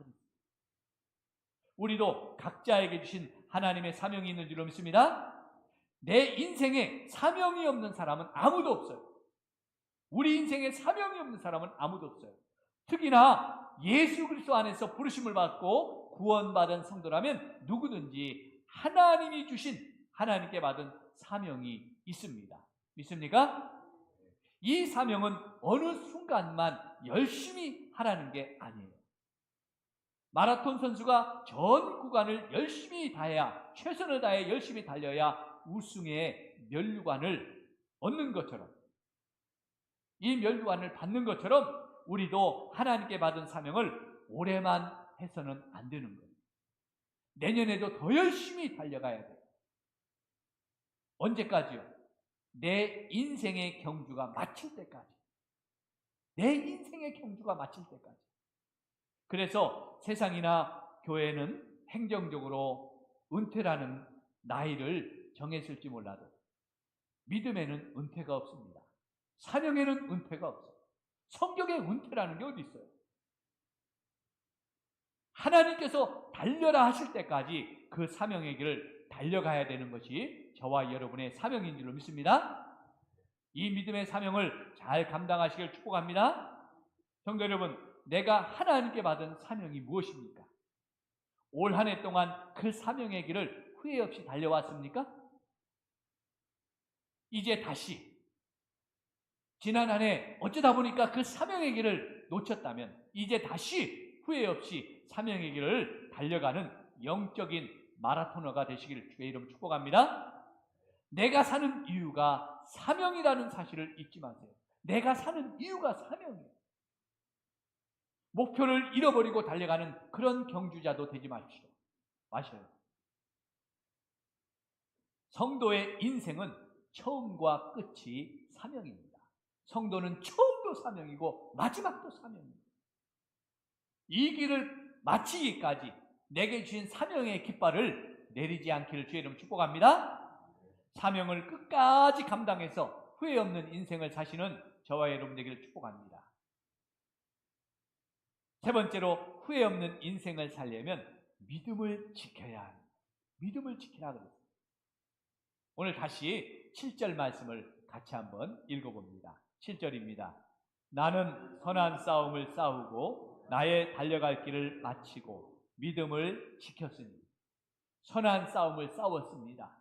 우리도 각자에게 주신 하나님의 사명이 있는 줄로 믿습니다. 내 인생에 사명이 없는 사람은 아무도 없어요. 우리 인생에 사명이 없는 사람은 아무도 없어요. 특히나 예수 그리스도 안에서 부르심을 받고 구원받은 성도라면 누구든지 하나님이 주신, 하나님께 받은 사명이 있습니다. 믿습니까? 이 사명은 어느 순간만 열심히 하라는 게 아니에요. 마라톤 선수가 전 구간을 열심히 다해야, 최선을 다해 열심히 달려야 우승의 면류관을 얻는 것처럼, 이 면류관을 받는 것처럼 우리도 하나님께 받은 사명을 오래만 해서는 안 되는 거예요. 내년에도 더 열심히 달려가야 돼요. 언제까지요? 내 인생의 경주가 마칠 때까지. 내 인생의 경주가 마칠 때까지. 그래서 세상이나 교회는 행정적으로 은퇴라는 나이를 정했을지 몰라도 믿음에는 은퇴가 없습니다. 사명에는 은퇴가 없어요. 성경에 은퇴라는 게 어디 있어요? 하나님께서 달려라 하실 때까지 그 사명의 길을 달려가야 되는 것이 저와 여러분의 사명인 줄로 믿습니다. 이 믿음의 사명을 잘 감당하시길 축복합니다. 성도 여러분, 내가 하나님께 받은 사명이 무엇입니까? 올 한 해 동안 그 사명의 길을 후회 없이 달려왔습니까? 이제 다시 지난 한 해 어쩌다 보니까 그 사명의 길을 놓쳤다면 이제 다시 후회 없이 사명의 길을 달려가는 영적인 마라토너가 되시기를 주의 이름 축복합니다. 내가 사는 이유가 사명이라는 사실을 잊지 마세요. 내가 사는 이유가 사명이에요. 목표를 잃어버리고 달려가는 그런 경주자도 되지 마셔요. 성도의 인생은 처음과 끝이 사명입니다. 성도는 처음도 사명이고 마지막도 사명입니다. 이 길을 마치기까지 내게 주신 사명의 깃발을 내리지 않기를 주의 이름 축복합니다. 사명을 끝까지 감당해서 후회 없는 인생을 사시는 저와 여러분 되기를 축복합니다. 세 번째로 후회 없는 인생을 살려면 믿음을 지켜야 합니다. 믿음을 지키라 그랬어요. 오늘 다시 7절 말씀을 같이 한번 읽어봅니다. 7절입니다. 나는 선한 싸움을 싸우고 나의 달려갈 길을 마치고 믿음을 지켰으니. 선한 싸움을 싸웠습니다.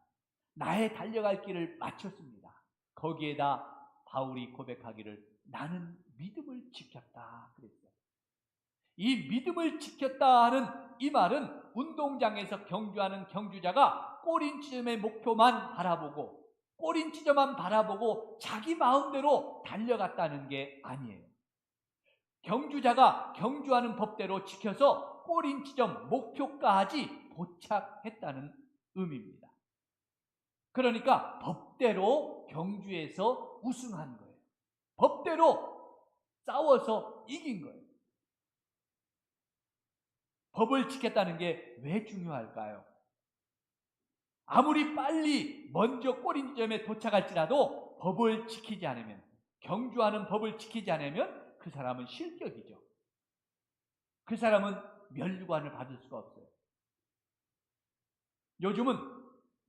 나의 달려갈 길을 마쳤습니다. 거기에다 바울이 고백하기를 나는 믿음을 지켰다 그랬어요. 이 믿음을 지켰다 하는 이 말은 운동장에서 경주하는 경주자가 꼬린 지점의 목표만 바라보고 꼬린 지점만 바라보고 자기 마음대로 달려갔다는 게 아니에요. 경주자가 경주하는 법대로 지켜서 꼬린 지점 목표까지 도착했다는 의미입니다. 그러니까 법대로 경주에서 우승한 거예요. 법대로 싸워서 이긴 거예요. 법을 지켰다는 게 왜 중요할까요? 아무리 빨리 먼저 꼬린 지점에 도착할지라도 법을 지키지 않으면, 경주하는 법을 지키지 않으면 그 사람은 실격이죠. 그 사람은 면류관을 받을 수가 없어요. 요즘은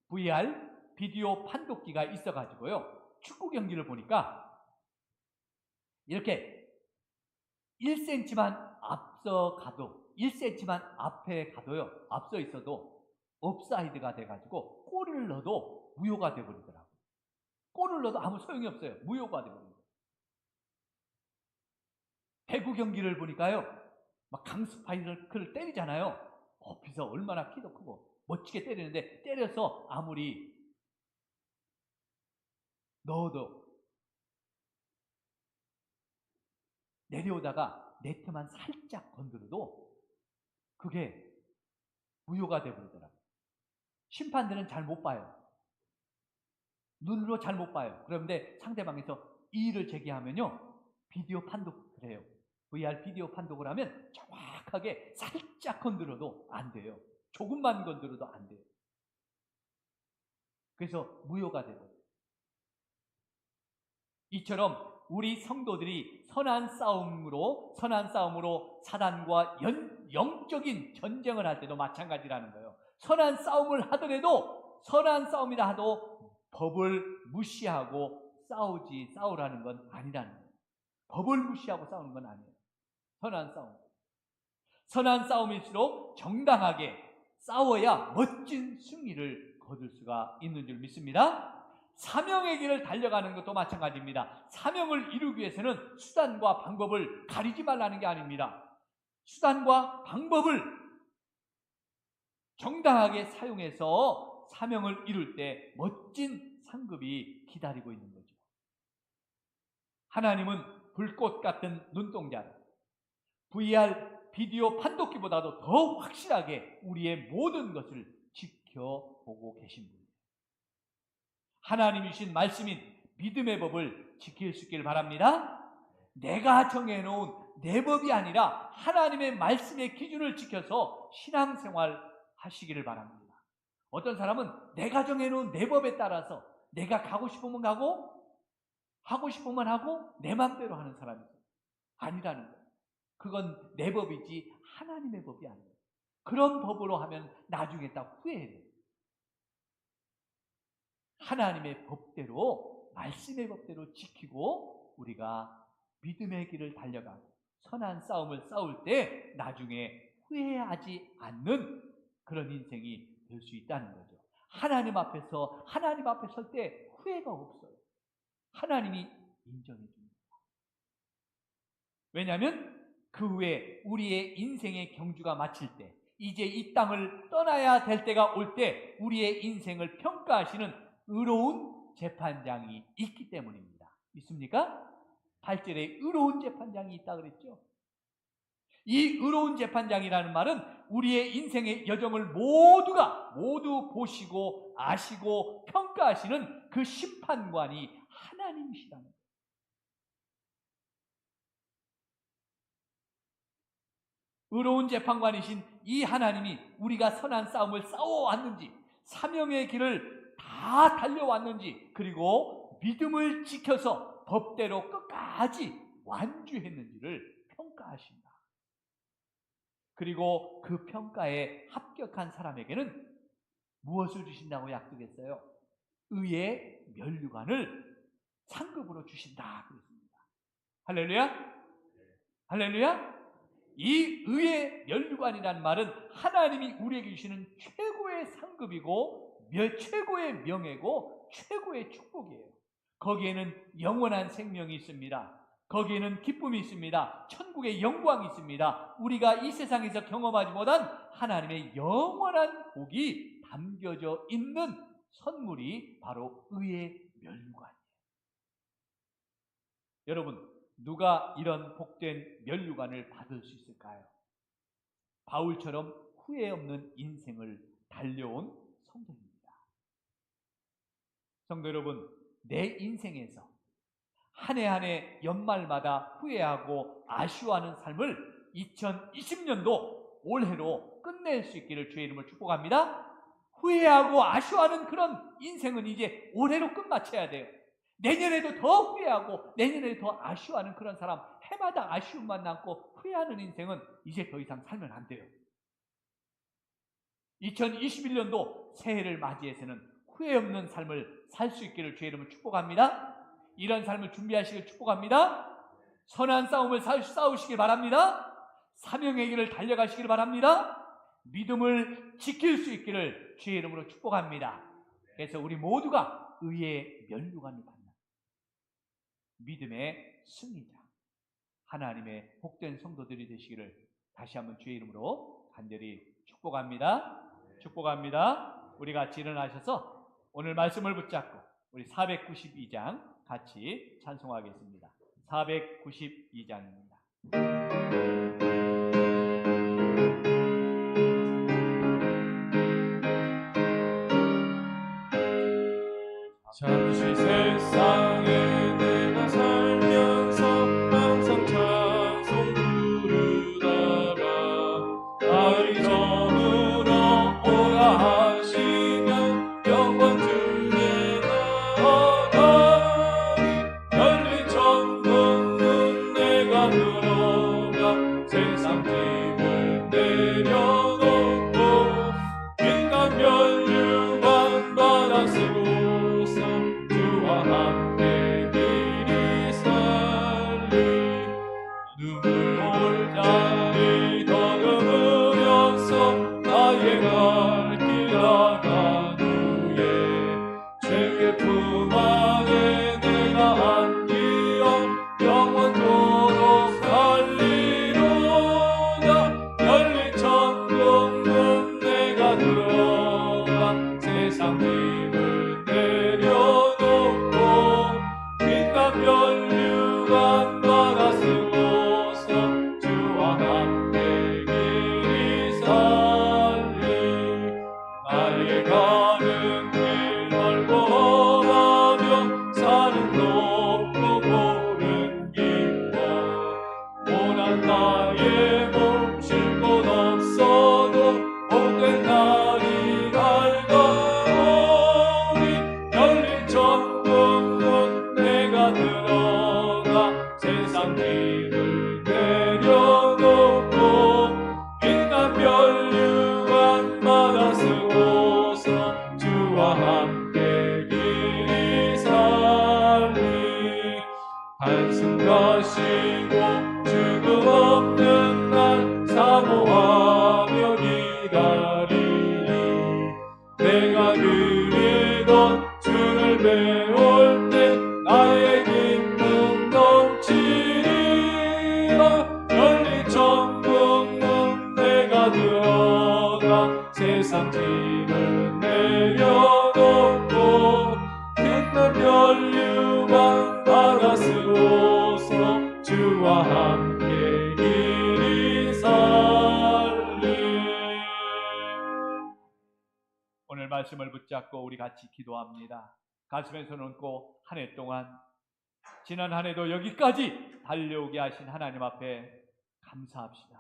VR 비디오 판독기가 있어가지고요, 축구 경기를 보니까 이렇게 1cm만 앞서 가도, 1cm만 앞에 가도요, 앞서 있어도 옵사이드가 돼가지고 골을 넣어도 무효가 돼버리더라고요. 골을 넣어도 아무 소용이 없어요. 무효가 돼버립니다. 배구 경기를 보니까요, 막 강스파이크를 때리잖아요. 비서 얼마나 키도 크고 멋지게 때리는데 때려서 아무리 넣어도 내려오다가 네트만 살짝 건드려도 그게 무효가 돼버리더라고요. 심판들은 잘 못 봐요. 눈으로 잘 못 봐요. 그런데 상대방에서 이의를 제기하면요, 비디오 판독을 해요. VR 비디오 판독을 하면 정확하게 살짝 건드려도 안 돼요. 조금만 건드려도 안 돼요. 그래서 무효가 되거든요. 이처럼 우리 성도들이 선한 싸움으로 사단과 영적인 전쟁을 할 때도 마찬가지라는 거예요. 선한 싸움을 하더라도, 선한 싸움이라 하도 법을 무시하고 싸우라는 건 아니라는 거예요. 법을 무시하고 싸우는 건 아니에요. 선한 싸움일수록 정당하게 싸워야 멋진 승리를 거둘 수가 있는 줄 믿습니다. 사명의 길을 달려가는 것도 마찬가지입니다. 사명을 이루기 위해서는 수단과 방법을 가리지 말라는 게 아닙니다. 수단과 방법을 정당하게 사용해서 사명을 이룰 때 멋진 상급이 기다리고 있는 거죠. 하나님은 불꽃 같은 눈동자로 VR 비디오 판독기보다도 더 확실하게 우리의 모든 것을 지켜보고 계신 분이에요. 하나님이 주신 말씀인 믿음의 법을 지킬 수 있기를 바랍니다. 내가 정해놓은 내 법이 아니라 하나님의 말씀의 기준을 지켜서 신앙생활 하시기를 바랍니다. 어떤 사람은 내가 정해놓은 내 법에 따라서 내가 가고 싶으면 가고 하고 싶으면 하고 내 맘대로 하는 사람이죠. 아니라는 거예요. 그건 내 법이지 하나님의 법이 아니에요. 그런 법으로 하면 나중에 딱 후회해요. 하나님의 법대로, 말씀의 법대로 지키고 우리가 믿음의 길을 달려가고 선한 싸움을 싸울 때 나중에 후회하지 않는 그런 인생이 될 수 있다는 거죠. 하나님 앞에 설 때 후회가 없어요. 하나님이 인정해 줍니다. 왜냐하면 그 후에 우리의 인생의 경주가 마칠 때, 이제 이 땅을 떠나야 될 때가 올 때 우리의 인생을 평가하시는 의로운 재판장이 있기 때문입니다. 믿습니까? 8절에 의로운 재판장이 있다 그랬죠. 이 의로운 재판장이라는 말은 우리의 인생의 여정을 모두 보시고 아시고 평가하시는 그 심판관이 하나님이시라는 거예요. 의로운 재판관이신 이 하나님이 우리가 선한 싸움을 싸워왔는지, 사명의 길을 다 달려왔는지, 그리고 믿음을 지켜서 법대로 끝까지 완주했는지를 평가하신다. 그리고 그 평가에 합격한 사람에게는 무엇을 주신다고 약속했어요? 의의 면류관을 상급으로 주신다 그랬습니다. 할렐루야? 할렐루야? 이 의의 면류관이라는 말은 하나님이 우리에게 주시는 최고의 상급이고 최고의 명예고 최고의 축복이에요. 거기에는 영원한 생명이 있습니다. 거기에는 기쁨이 있습니다. 천국의 영광이 있습니다. 우리가 이 세상에서 경험하지 못한 하나님의 영원한 복이 담겨져 있는 선물이 바로 의의 면류관이에요. 여러분, 누가 이런 복된 면류관을 받을 수 있을까요? 바울처럼 후회 없는 인생을 달려온 성도입니다. 성도 여러분, 내 인생에서 한 해 한 해 연말마다 후회하고 아쉬워하는 삶을 2020년도 올해로 끝낼 수 있기를 주의 이름으로 축복합니다. 후회하고 아쉬워하는 그런 인생은 이제 올해로 끝마쳐야 돼요. 내년에도 더 후회하고 내년에도 더 아쉬워하는 그런 사람, 해마다 아쉬움만 남고 후회하는 인생은 이제 더 이상 살면 안 돼요. 2021년도 새해를 맞이해서는 후회 없는 삶을 살 수 있기를 주의 이름으로 축복합니다. 이런 삶을 준비하시길 축복합니다. 선한 싸움을 싸우시길 바랍니다. 사명의 길을 달려가시길 바랍니다. 믿음을 지킬 수 있기를 주의 이름으로 축복합니다. 그래서 우리 모두가 의의 면류관을 받는 믿음의 승리자, 하나님의 복된 성도들이 되시기를 다시 한번 주의 이름으로 간절히 축복합니다. 축복합니다. 우리 같이 일어나셔서 오늘 말씀을 붙잡고 우리 492장 같이 찬송하겠습니다. 492장입니다. 잠시 세상에 내가 살면서 항상 찬송 부르다가 나의 저물어 오라 하시면 영광 중에 나아가리. 열린 천국문 내가 들어가 세상 짐을 내려놓고 빛난 면류관 받아 쓰고 주와 함께 길이 살리. 눈물 올자리 더듬으면서 나의 갈 길 나간 후에 주의 품 안에 내가 안기어 영원토록 살리로다. 열린 천국문 내가 들어가 세상 짐을 내려놓고 빛난 면류관 받아 쓰고서 주와 함께 길이 살리. 나의 가는 길 멀고 험하며 산은 높고 고른 깊어 고난 나의 몸 쉴 곳 없어도 복된 날이 밝아오니. 열린 천국문 내가 들어가 세상 짐을 내려놓고 빛난 면류관 받아 쓰고서 주와 함께 길이 살리. 한숨 가시고 죽음 없는 날 사모하며 기다리니. 내가 그리던 주를 배울 때 나의 기쁨 넘치리라. 열린 천국문 내가 들어가 세상 짐을 내려놓고 빛난 면류관 받아 쓰고서 주와 함께 길이 살리. 오늘 말씀을 붙잡고 우리 같이 기도합니다. 가슴에 손 얹고 한 해 동안 지난 한 해도 여기까지 달려오게 하신 하나님 앞에 감사합시다.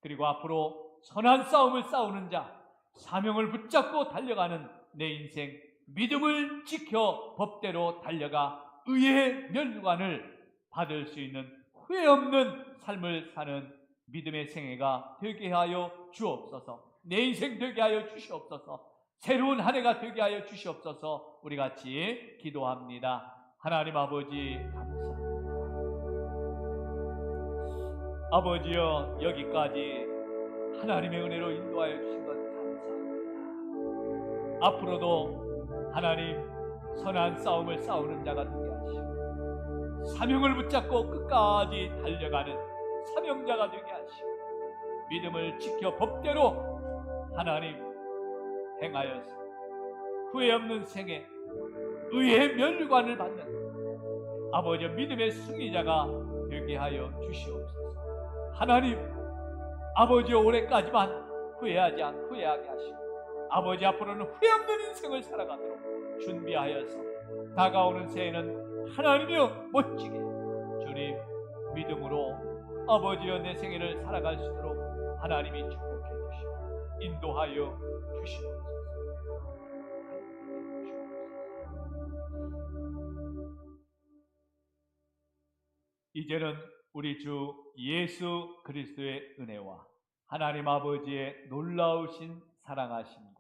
그리고 앞으로 선한 싸움을 싸우는 자, 사명을 붙잡고 달려가는 내 인생, 믿음을 지켜 법대로 달려가 의의 면류관을 받을 수 있는 후회 없는 삶을 사는 믿음의 생애가 되게 하여 주옵소서. 내 인생 되게 하여 주시옵소서. 새로운 한 해가 되게 하여 주시옵소서. 우리 같이 기도합니다. 하나님 아버지 감사합니다. 아버지여, 여기까지 하나님의 은혜로 인도하여 주신 것 감사합니다. 앞으로도 하나님 선한 싸움을 싸우는 자가 되게 하시고 사명을 붙잡고 끝까지 달려가는 사명자가 되게 하시고 믿음을 지켜 법대로 하나님 행하여서 후회 없는 생애 의의 면류관을 받는 아버지 믿음의 승리자가 되게 하여 주시옵소서. 하나님 아버지 올해까지만 후회하게 하시고 아버지 앞으로는 후회 없는 인생을 살아가도록 준비하여서 다가오는 새해는 하나님이여 멋지게 주님 믿음으로 아버지여 내 생애를 살아갈 수 있도록 하나님이 축복해 주시고 인도하여 주시옵소서. 이제는 우리 주 예수 그리스도의 은혜와 하나님 아버지의 놀라우신 사랑하심과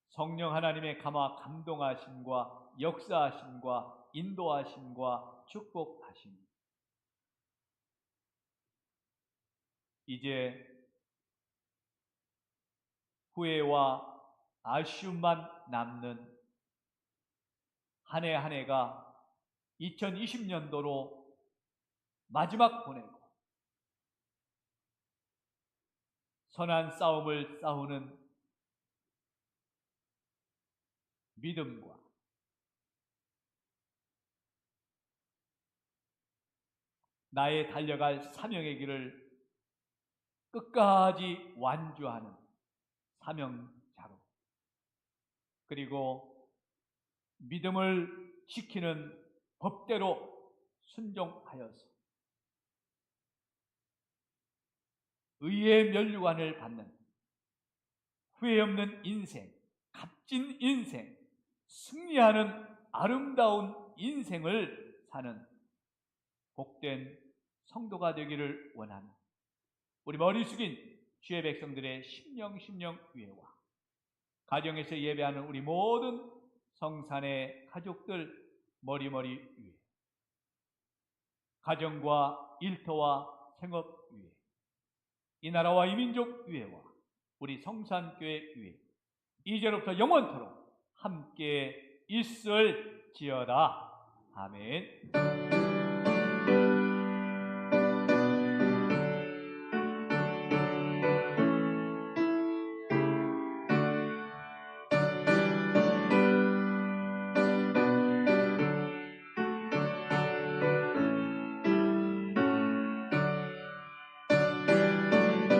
성령 하나님의 감화 감동하심과 역사하심과 인도하심과 축복하심 이제 후회와 아쉬움만 남는 한 해 한 해가 2020년도로 마지막 보내고 선한 싸움을 싸우는 믿음과 나의 달려갈 사명의 길을 끝까지 완주하는 사명자로 그리고 믿음을 지키는 법대로 순종하여서 의의 면류관을 받는 후회 없는 인생, 값진 인생, 승리하는 아름다운 인생을 사는 복된 성도가 되기를 원하는 우리 머리 숙인 주의 백성들의 심령 위에와 가정에서 예배하는 우리 모든 성산의 가족들 머리 위에 가정과 일터와 생업 위에 이 나라와 이 민족 위에와 우리 성산교회 위에 이제로부터 영원토록 함께 있을지어다. 아멘.